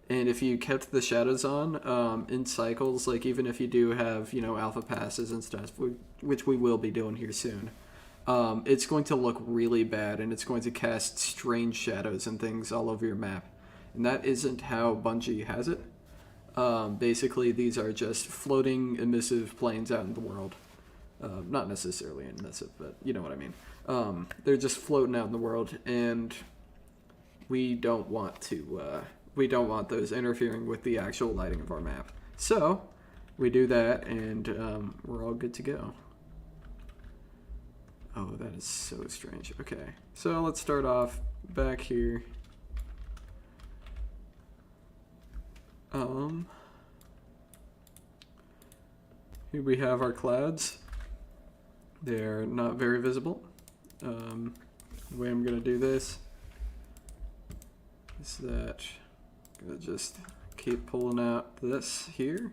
And if you kept the shadows on in cycles, like even if you do have, you know, alpha passes and stuff, which we will be doing here soon, it's going to look really bad and it's going to cast strange shadows and things all over your map. And that isn't how Bungie has it. Basically, these are just floating emissive planes out in the world. Not necessarily emissive, but you know what I mean. They're just floating out in the world, and we don't want to... we don't want those interfering with the actual lighting of our map. So, we do that, and we're all good to go. Oh, that is so strange. Okay, so let's start off back here. Here we have our clouds. They're not very visible. The way I'm going to do this is that I'm going to just keep pulling out this here,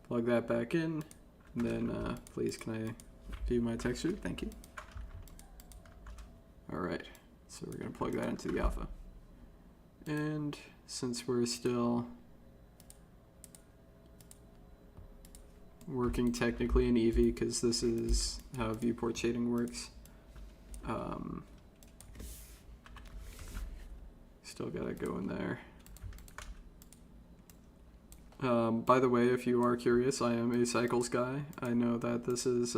plug that back in, and then please can I view my texture? Thank you. Alright, so we're going to plug that into the alpha. And since we're still working technically in Eevee, because this is how viewport shading works, still gotta go in there. By the way, if you are curious, I am a cycles guy. I know that this is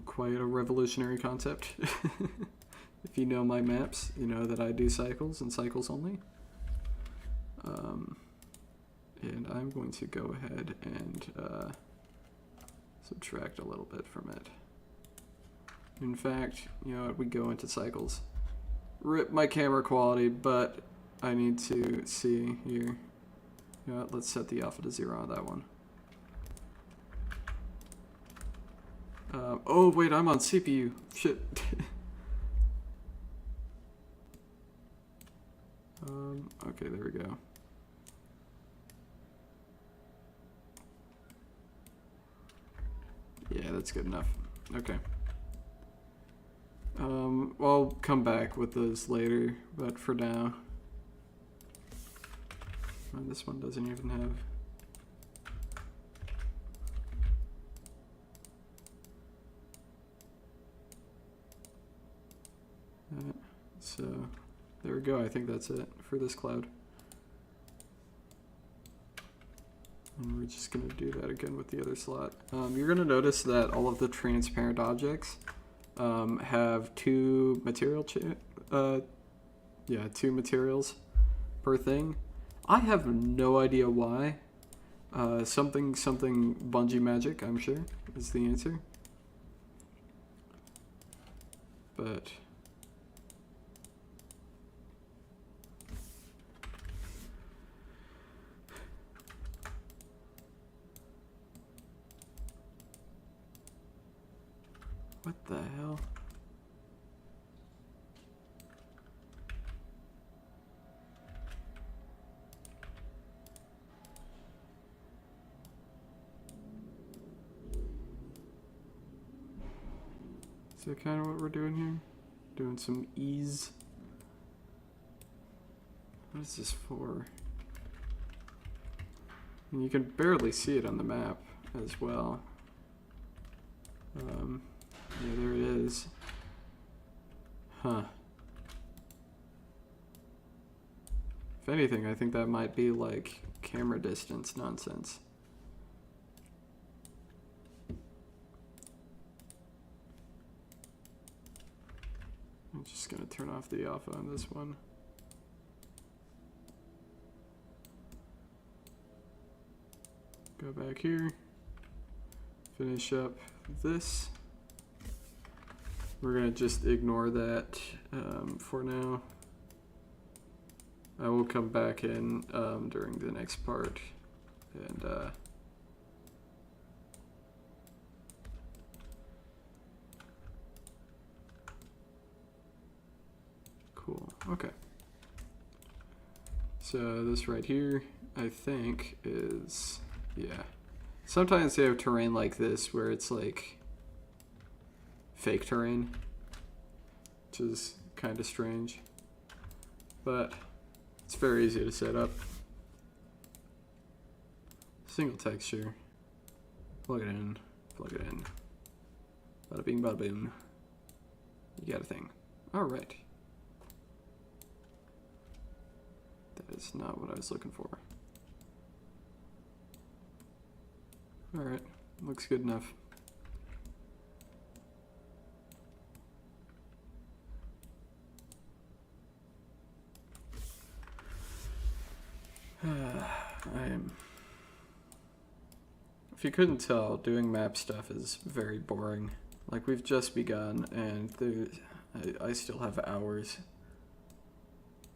quite a revolutionary concept. If you know my maps, you know that I do cycles and cycles only. And I'm going to go ahead and subtract a little bit from it. In fact, you know what, we go into cycles. Rip my camera quality, but I need to see here. You know what, let's set the alpha to 0 on that one. Oh wait, I'm on CPU. Shit. Okay, there we go. Yeah, that's good enough. Okay. I'll come back with those later, but for now. Oh, this one doesn't even have. So there we go. I think that's it for this cloud. And we're just going to do that again with the other slot. You're going to notice that all of the transparent objects have two materials per thing. I have no idea why. Something Bungie magic, I'm sure, is the answer. But what the hell? Is that kind of what we're doing here? Doing some ease. What is this for? And you can barely see it on the map as well. Yeah, there it is. Huh. If anything, I think that might be like camera distance nonsense. I'm just gonna turn off the alpha on this one. Go back here. Finish up this. We're gonna just ignore that for now. I will come back in during the next part and cool. Okay. So this right here, I think is, yeah. Sometimes they have terrain like this where it's like fake terrain, which is kind of strange, but it's very easy to set up. Single texture, plug it in, bada bing bada boom, you got a thing. Alright. That is not what I was looking for. Alright, looks good enough. If you couldn't tell, doing map stuff is very boring. Like, we've just begun, and I still have hours.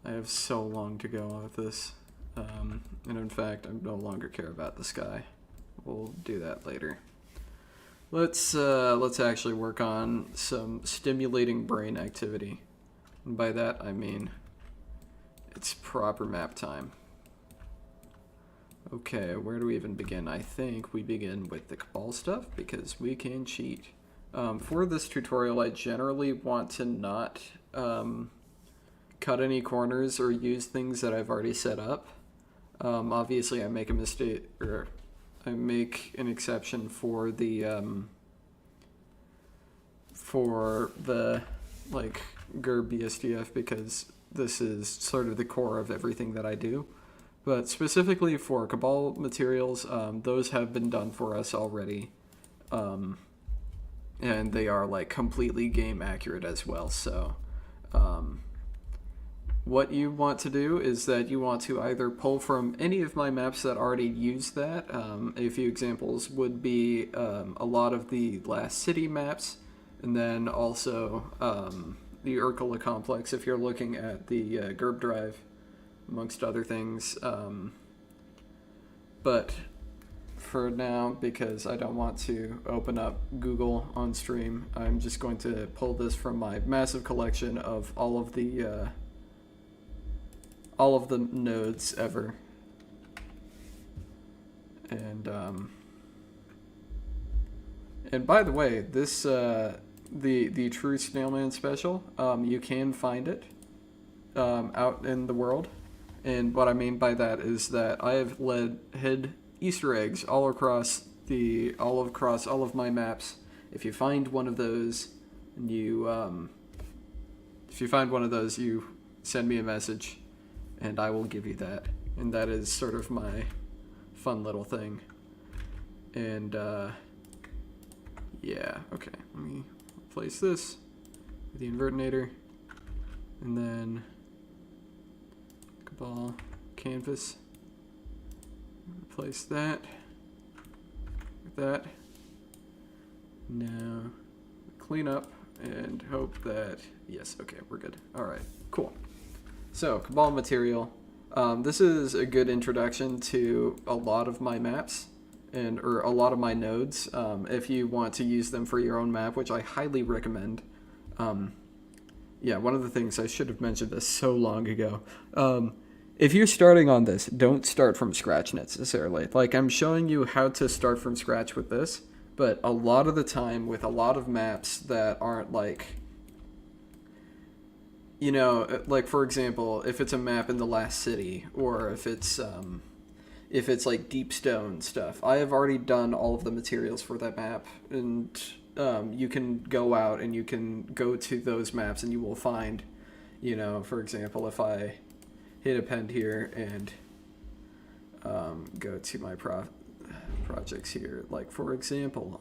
I have so long to go with this. And in fact, I no longer care about the sky. We'll do that later. Let's actually work on some stimulating brain activity. And by that, I mean it's proper map time. Okay, where do we even begin? I think we begin with the Cabal stuff because we can cheat. For this tutorial, I generally want to not cut any corners or use things that I've already set up. Obviously, I make a mistake, or I make an exception for the like GURB BSDF because this is sort of the core of everything that I do. But specifically for Cabal materials, those have been done for us already. And they are like completely game accurate as well. So Um, what you want to do is that you want to either pull from any of my maps that already use that. A few examples would be a lot of the Last City maps, and then also the Urkula complex if you're looking at the Gerb drive, amongst other things. But for now, because I don't want to open up Google on stream, I'm just going to pull this from my massive collection of all of the nodes ever. And by the way, this the True Snailman special, you can find it out in the world. And what I mean by that is that I have hid Easter eggs all across all of my maps. If you find one of those, and you send me a message, and I will give you that. And that is sort of my fun little thing. And yeah, okay. Let me replace this with the invertinator, and then Cabal canvas. Replace that with that. Now clean up and hope that, yes, okay, we're good. All right, cool. So Cabal material. This is a good introduction to a lot of my maps or a lot of my nodes. If you want to use them for your own map, which I highly recommend. Yeah, one of the things, I should have mentioned this so long ago. If you're starting on this, don't start from scratch necessarily. Like, I'm showing you how to start from scratch with this, but a lot of the time with a lot of maps that aren't like, you know, like for example, if it's a map in the Last City, or if it's like Deep Stone stuff, I have already done all of the materials for that map, and you can go out and you can go to those maps and you will find, you know, for example, if I hit append here and go to my projects here, like for example,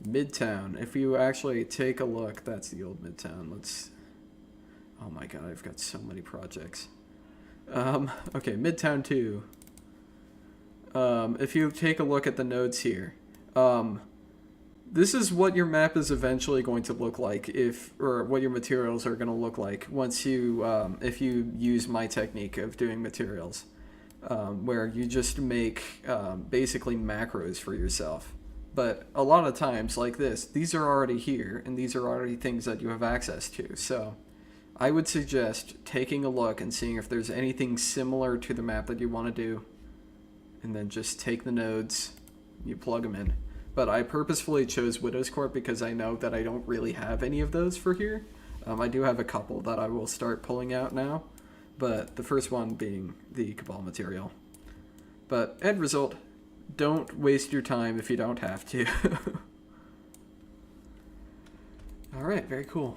Midtown. If you actually take a look, that's the old Midtown. Oh my god, I've got so many projects. Okay, Midtown 2. If you take a look at the nodes here, this is what your map is eventually going to look like or what your materials are going to look like once you, if you use my technique of doing materials, where you just make basically macros for yourself. But a lot of times like this, these are already here, and these are already things that you have access to. So I would suggest taking a look and seeing if there's anything similar to the map that you want to do, and then just take the nodes, you plug them in. But I purposefully chose Widow's Court because I know that I don't really have any of those for here. I do have a couple that I will start pulling out now, but the first one being the Cabal material. But end result, don't waste your time if you don't have to. Alright, very cool.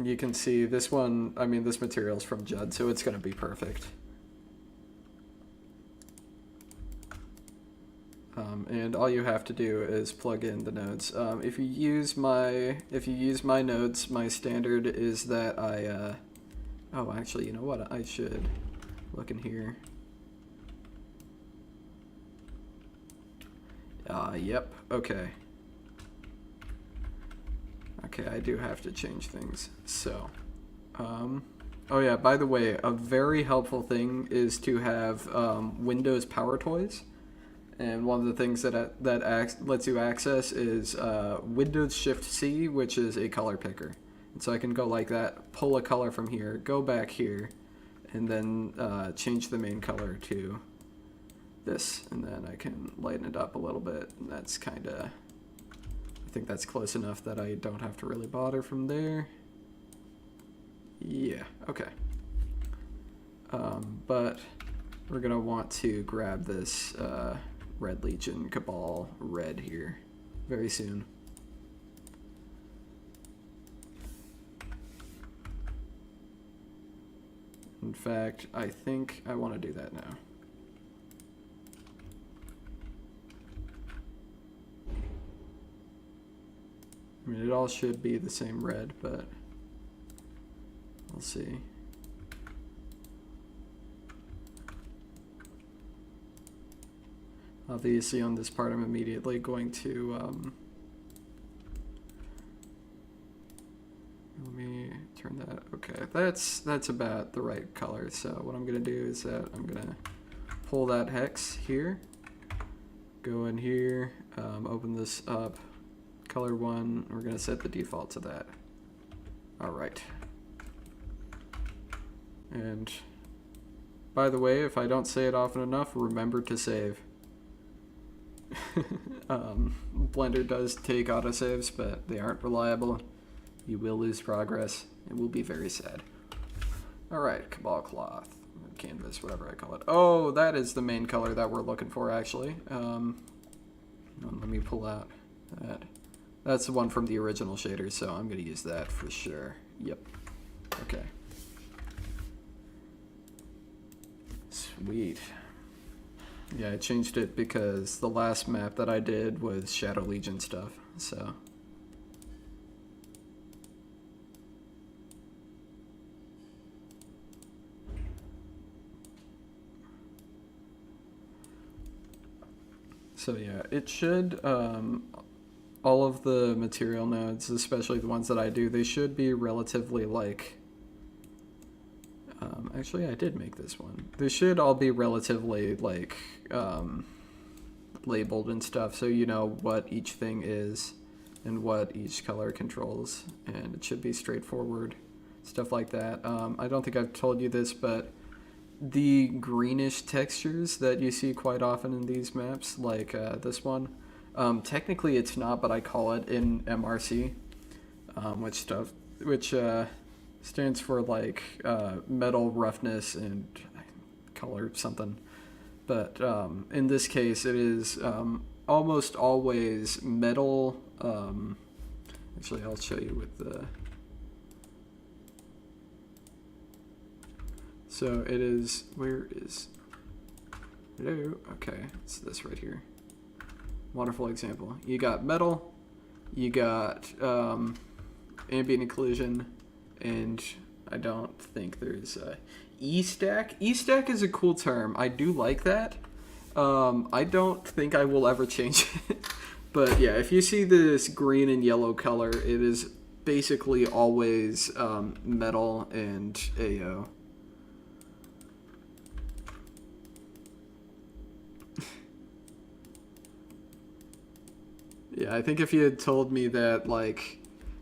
You can see this one, I mean, this material's from Judd, so it's going to be perfect. And all you have to do is plug in the nodes. If you use my nodes, my standard is that oh, actually, you know what? I should look in here. Yep. Okay. Okay, I do have to change things. So, oh yeah. By the way, a very helpful thing is to have Windows Power Toys. And one of the things that lets you access is Windows Shift C, which is a color picker. And so I can go like that, pull a color from here, go back here, and then change the main color to this. And then I can lighten it up a little bit. And that's kind of, I think that's close enough that I don't have to really bother from there. Yeah, okay. But we're going to want to grab this Red Legion Cabal red here very soon. In fact, I think I want to do that now. I mean, it all should be the same red, but We'll see. Obviously on this part I'm immediately going to let me turn that. Okay, that's about the right color. So what I'm gonna do is that I'm gonna pull that hex here, go in here, open this up, color 1, we're gonna set the default to that. Alright. And by the way, if I don't say it often enough, remember to save. Blender does take autosaves, but they aren't reliable. You will lose progress. It will be very sad. Alright, Cabal Cloth. Canvas, whatever I call it. Oh, that is the main color that we're looking for, actually. Let me pull out that. That's the one from the original shader, so I'm going to use that for sure. Yep. Okay. Sweet. Yeah, I changed it because the last map that I did was Shadow Legion stuff, so... So yeah, it should, all of the material nodes, especially the ones that I do, they should be relatively like, actually I did make this one. They should all be relatively like, labeled and stuff, so you know what each thing is and what each color controls, and it should be straightforward, stuff like that. I don't think I've told you this, but the greenish textures that you see quite often in these maps, like this one, technically it's not, but I call it in MRC, which stands for like metal roughness and color something. But in this case, it is almost always metal. Actually, I'll show you with the. So it is, where is, hello, okay, it's this right here. Wonderful example. You got metal, you got ambient occlusion, and I don't think there's E-stack. E-stack is a cool term. I do like that. I don't think I will ever change it. But yeah, if you see this green and yellow color, it is basically always metal and AO. Yeah, I think if you had told me that like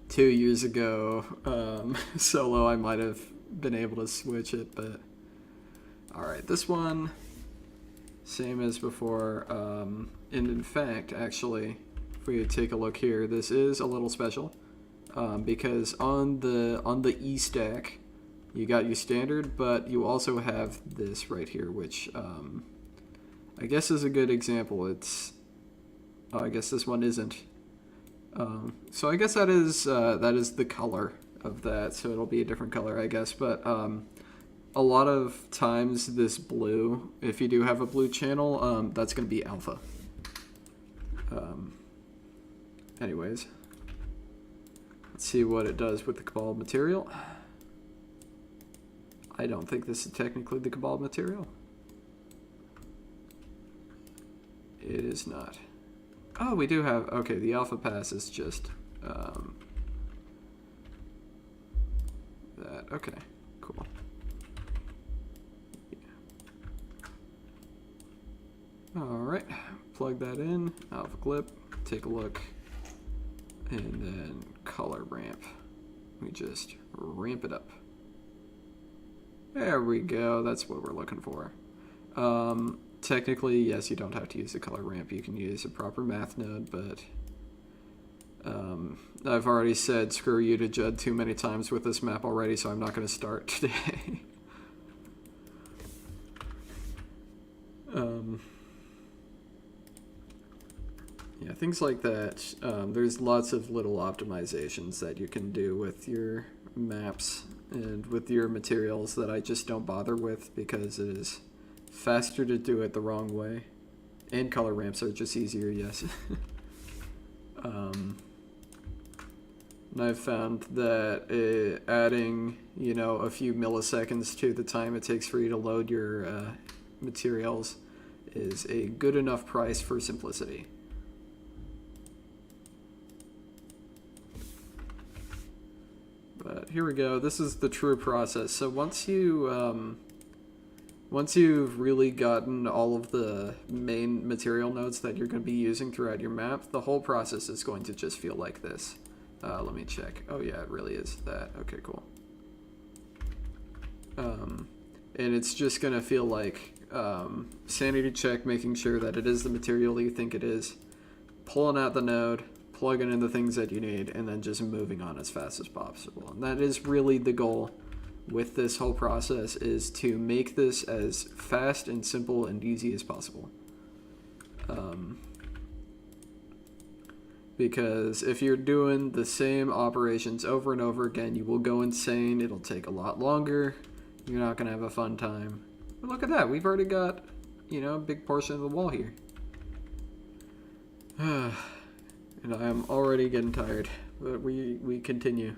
2 years ago, solo, I might have been able to switch it, but alright, this one, same as before, and in fact, actually, if we take a look here, this is a little special, because on the E-stack, you got your standard, but you also have this right here, which I guess is a good example. It's oh, I guess this one isn't. So I guess that is the color of that, so it'll be a different color, I guess. But a lot of times this blue, if you do have a blue channel, that's going to be alpha. Anyways, let's see what it does with the Cabal material. I don't think this is technically the Cabal material. It is not. Oh, we do have, okay, the alpha pass is just that. Okay, cool. Yeah. Alright, plug that in, alpha clip, take a look, and then color ramp. We just ramp it up. There we go, that's what we're looking for. Technically, yes, you don't have to use a color ramp. You can use a proper math node, but I've already said screw you to Judd too many times with this map already, so I'm not going to start today. Yeah, things like that. There's lots of little optimizations that you can do with your maps and with your materials that I just don't bother with because it is faster to do it the wrong way, and color ramps are just easier, yes. And I've found that adding, a few milliseconds to the time it takes for you to load your materials is a good enough price for simplicity. But here we go. This is the true process. So once you've really gotten all of the main material nodes that you're going to be using throughout your map, the whole process is going to just feel like this. Let me check. Oh yeah, it really is that. Okay, cool. And it's just going to feel like sanity check, making sure that it is the material you think it is, pulling out the node, plugging in the things that you need, and then just moving on as fast as possible. And that is really the goal with this whole process, is to make this as fast and simple and easy as possible. Because if you're doing the same operations over and over again, you will go insane. It'll take a lot longer. You're not going to have a fun time. But look at that. We've already got, a big portion of the wall here. And I am already getting tired. But we continue.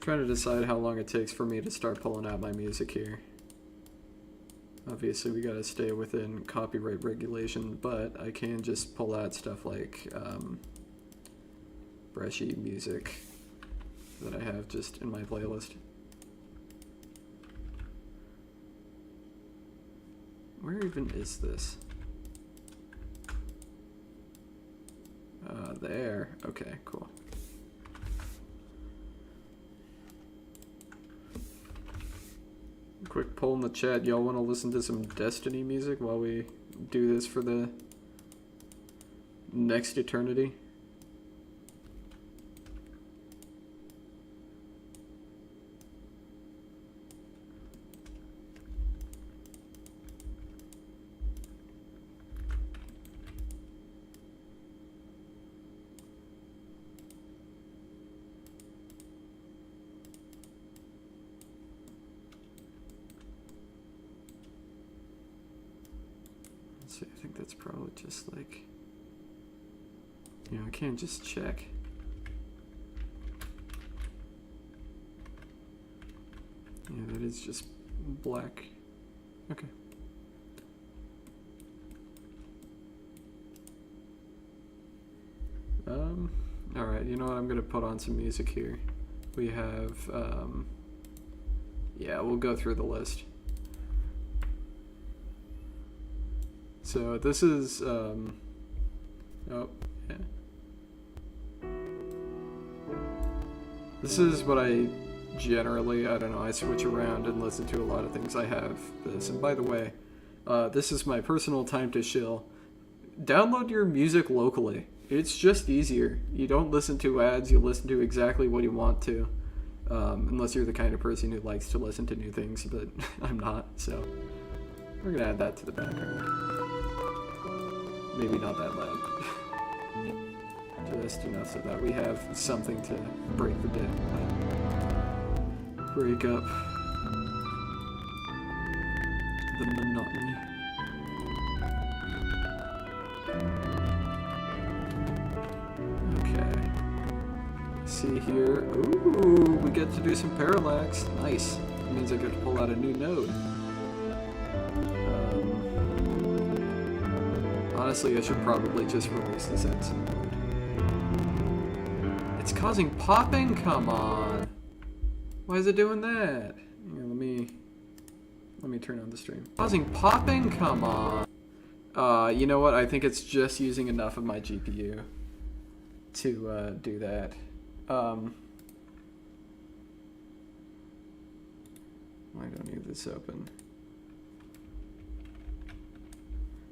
Trying to decide how long it takes for me to start pulling out my music here. Obviously we gotta stay within copyright regulation, but I can just pull out stuff like brushy music that I have just in my playlist. Where even is this? There. Okay, cool. Quick poll in the chat. Y'all want to listen to some Destiny music while we do this for the next eternity? I think that's probably just like, I can't just check. Yeah, that is just black. Okay. Alright, you know what? I'm gonna put on some music here. We have, yeah, we'll go through the list. So this is, oh, yeah. This is what I generally, I don't know, I switch around and listen to a lot of things. I have this, and by the way, this is my personal time to chill. Download your music locally. It's just easier. You don't listen to ads, you listen to exactly what you want to. Unless you're the kind of person who likes to listen to new things, but I'm not, so we're gonna add that to the background. Maybe not that loud. Just enough so that we have something to break the day. Break up the monotony. Okay. See here. Ooh, we get to do some parallax. Nice. That means I get to pull out a new node. Honestly, I should probably just release this at some point. It's causing popping? Come on. Why is it doing that? Here, let me turn on the stream. Causing popping? Come on. You know what? I think it's just using enough of my GPU to do that. Why don't I leave this open?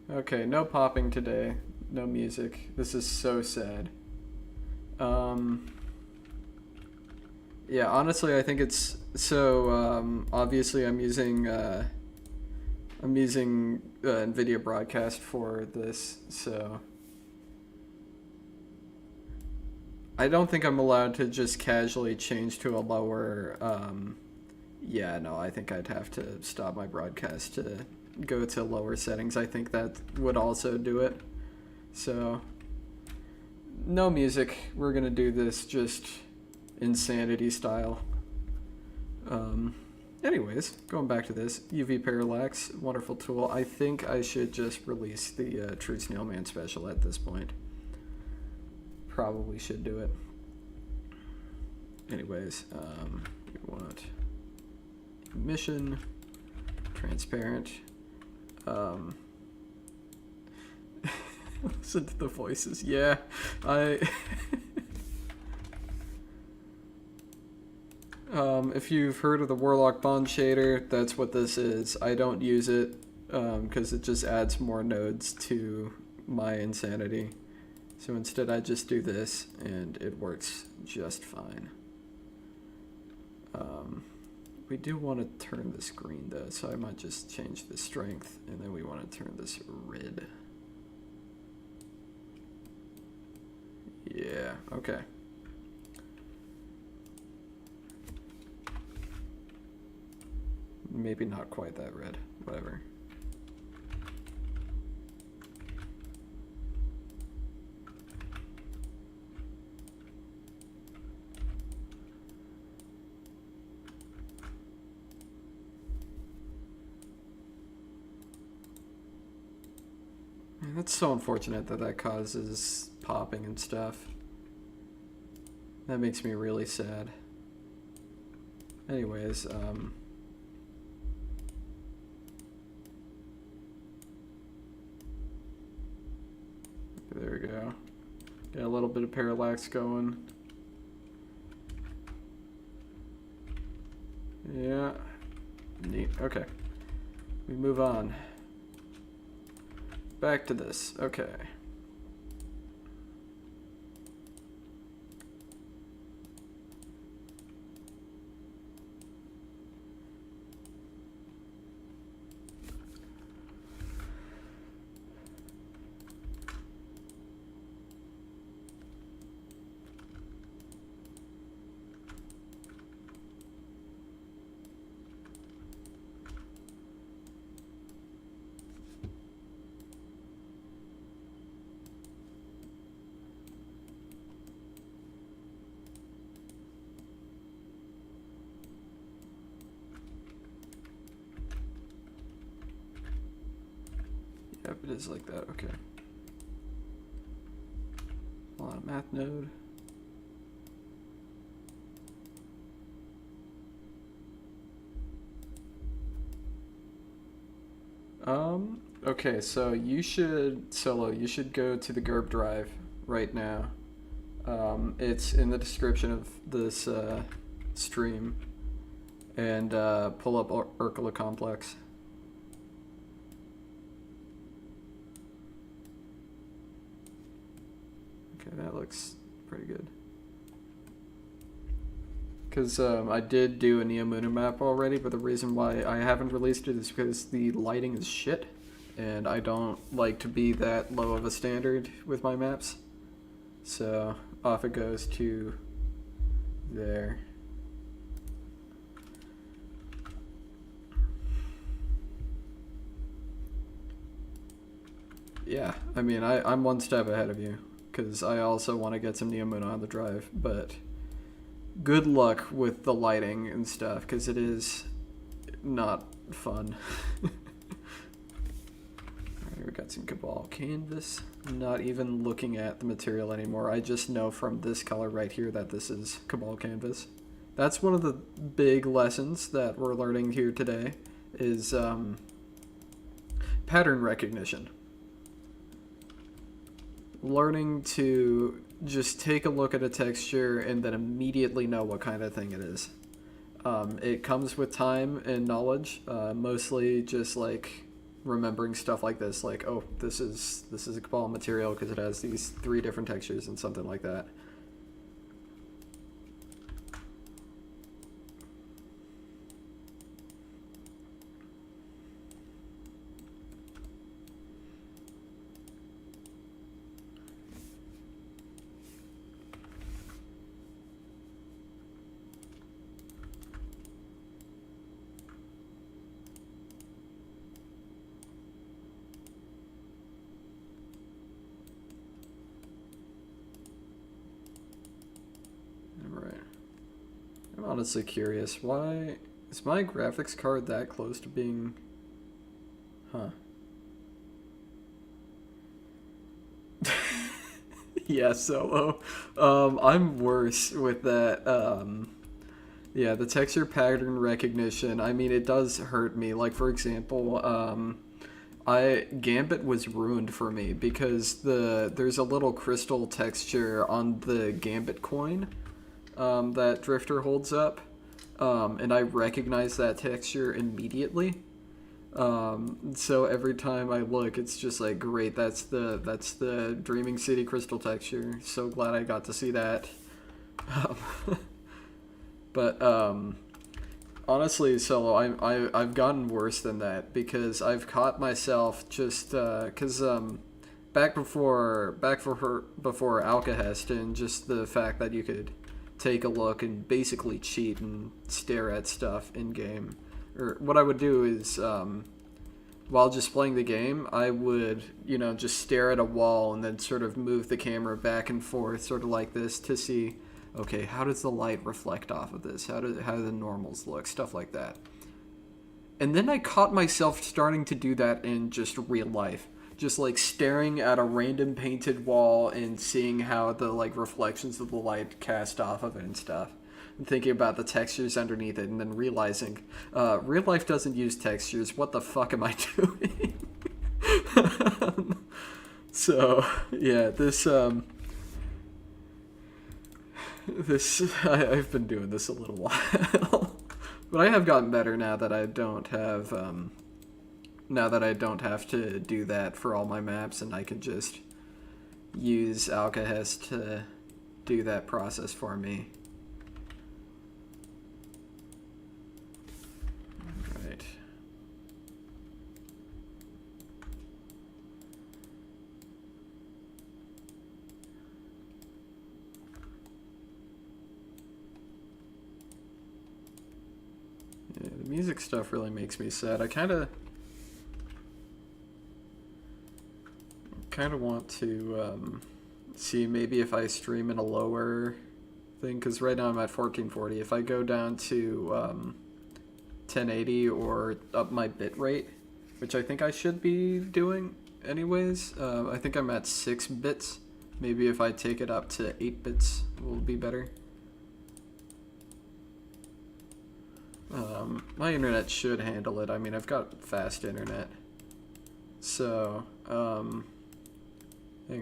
Okay, no popping today. No music. This is so sad. Yeah, honestly, I think it's so. Obviously, I'm using NVIDIA Broadcast for this, so I don't think I'm allowed to just casually change to a lower Yeah, no, I think I'd have to stop my broadcast to go to lower settings. I think that would also do it. So, no music. We're gonna do this just insanity style. Anyways, going back to this, UV Parallax, wonderful tool. I think I should just release the True Snailman special at this point. Probably should do it. Anyways, we want emission, transparent. Listen to the voices. Yeah, I. If you've heard of the Warlock Bond shader, that's what this is. I don't use it because it just adds more nodes to my insanity. So instead I just do this and it works just fine. We do want to turn this green though, so I might just change the strength and then we want to turn this red. Yeah, okay. Maybe not quite that red, whatever. Man, that's so unfortunate that that causes popping and stuff. That makes me really sad. Anyways, there we go. Got a little bit of parallax going. Yeah. Neat. Okay. We move on. Back to this. Okay. Yep, it is like that. Okay. Hold on, math node. Okay, so you should, Solo, you should go to the GURB drive right now. It's in the description of this stream. And pull up Urkula Complex. Okay, that looks pretty good. Because I did do a Neomuna map already, but the reason why I haven't released it is because the lighting is shit, and I don't like to be that low of a standard with my maps. So off it goes to there. Yeah, I mean, I'm one step ahead of you, because I also want to get some Neomuna on the drive, but good luck with the lighting and stuff, because it is not fun. Alright, we got some Cabal canvas. I'm not even looking at the material anymore. I just know from this color right here that this is Cabal canvas. That's one of the big lessons that we're learning here today, is pattern recognition. Learning to just take a look at a texture and then immediately know what kind of thing it is. It comes with time and knowledge, mostly just like remembering stuff like this, like, oh, this is a Cabal material because it has these 3 different textures and something like that. I'm honestly curious. Why is my graphics card that close to being... Huh. Yeah, Solo. I'm worse with that. Yeah, the texture pattern recognition. I mean, it does hurt me. Like, for example, Gambit was ruined for me because there's a little crystal texture on the Gambit coin that Drifter holds up, and I recognize that texture immediately. So every time I look, it's just like, great, that's the Dreaming City crystal texture. So glad I got to see that. Um, but honestly, Solo, I've gotten worse than that because I've caught myself just because before Alcahest, and just the fact that you could take a look and basically cheat and stare at stuff in game. Or what I would do is, while just playing the game, I would, just stare at a wall and then sort of move the camera back and forth, sort of like this, to see, okay, how does the light reflect off of this? How do the normals look? Stuff like that. And then I caught myself starting to do that in just real life. Just like staring at a random painted wall and seeing how the reflections of the light cast off of it and stuff. And thinking about the textures underneath it, and then realizing, real life doesn't use textures. What the fuck am I doing? So, yeah, I've been doing this a little while. But I have gotten better now that I don't have to do that for all my maps, and I can just use Alcahest to do that process for me. Right. Yeah, the music stuff really makes me sad. I kind of want to see maybe if I stream in a lower thing, because right now I'm at 1440. If I go down to 1080 or up my bitrate, which I think I should be doing anyways, I think I'm at 6 bits. Maybe if I take it up to 8 bits will be better. My internet should handle it. I mean, I've got fast internet. So, hang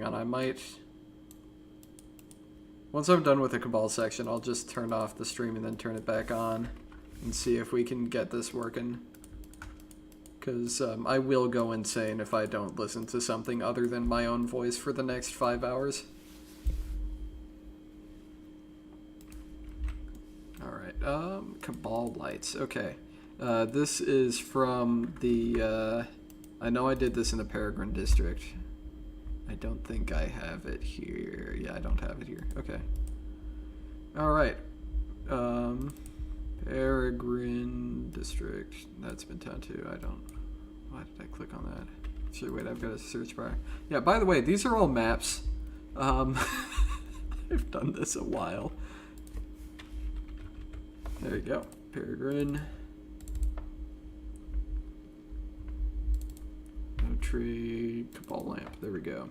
on, I might... Once I'm done with the Cabal section, I'll just turn off the stream and then turn it back on and see if we can get this working. Because I will go insane if I don't listen to something other than my own voice for the next 5 hours. Alright, Cabal lights. Okay. This is from the... I know I did this in the Peregrine District. I don't think I have it here. Yeah, I don't have it here. Okay. Alright. Peregrine District. That's Midtown too. I don't... Why did I click on that? Actually, wait, I've got a search bar. Yeah, by the way, these are all maps. I've done this a while. There you go. Peregrine. No tree. Cabal lamp. There we go.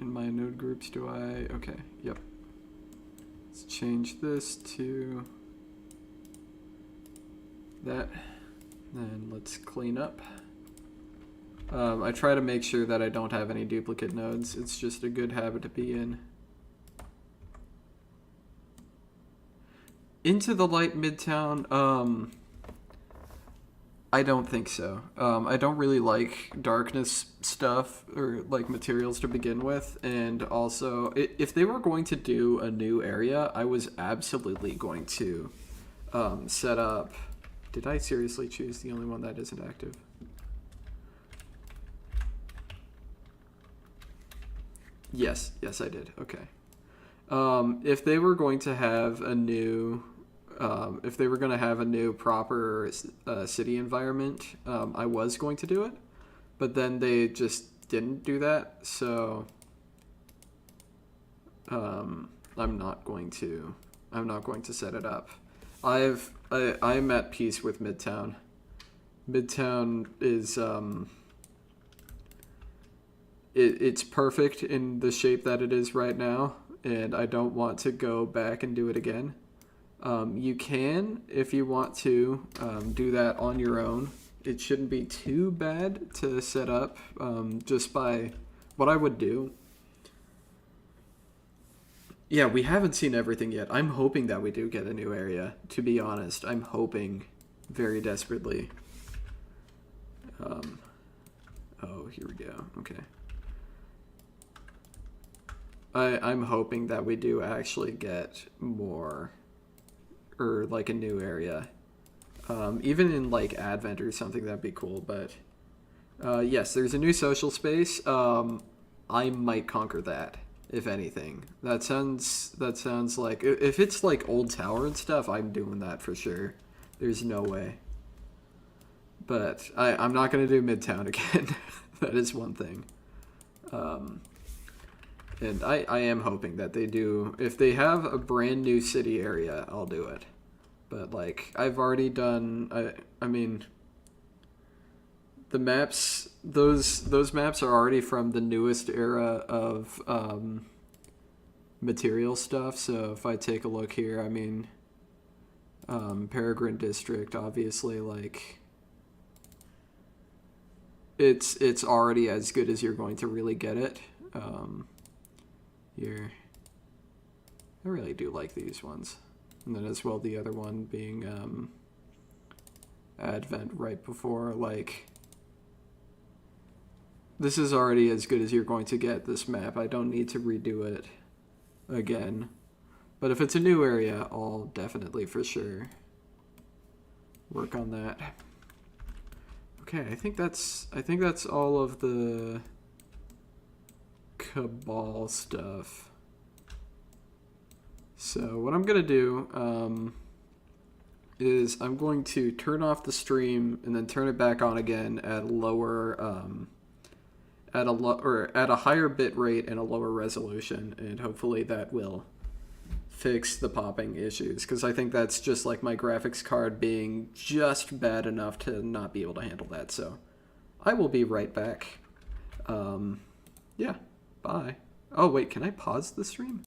In my node groups, do I... Okay, yep. Let's change this to that. Then let's clean up. I try to make sure that I don't have any duplicate nodes. It's just a good habit to be in. Into the Light Midtown, I don't think so. I don't really like darkness stuff or like materials to begin with, and also if they were going to do a new area, I was absolutely going to set up... Did I seriously choose the only one that isn't active? Yes, I did. Okay. If they were going to have a new... if they were going to have a new proper city environment, I was going to do it, but then they just didn't do that. So I'm not going to set it up. I'm at peace with Midtown. Midtown is it's perfect in the shape that it is right now, and I don't want to go back and do it again. You can, if you want to, do that on your own. It shouldn't be too bad to set up just by what I would do. Yeah, we haven't seen everything yet. I'm hoping that we do get a new area, to be honest. I'm hoping very desperately. Oh, here we go. Okay. I'm hoping that we do actually get more, or like a new area. Even in like Advent or something, that'd be cool. But yes, there's a new social space. I might conquer that, if anything. That sounds like, if it's like Old Tower and stuff, I'm doing that for sure. There's no way. But I'm not going to do Midtown again. That is one thing. And I am hoping that they do. If they have a brand new city area, I'll do it. But like, I've already done, I mean, the maps, those maps are already from the newest era of material stuff. So if I take a look here, I mean, Peregrine District, obviously, like, it's already as good as you're going to really get it. Here, I really do like these ones. And then as well, the other one being Advent right before, like, this is already as good as you're going to get, this map. I don't need to redo it again. But if it's a new area, I'll definitely for sure work on that. Okay, I think that's all of the Cabal stuff. So what I'm gonna do is I'm going to turn off the stream and then turn it back on again at a lower at a higher bit rate and a lower resolution, and hopefully that will fix the popping issues, because I think that's just like my graphics card being just bad enough to not be able to handle that. So I will be right back. Yeah, bye. Oh wait, can I pause the stream?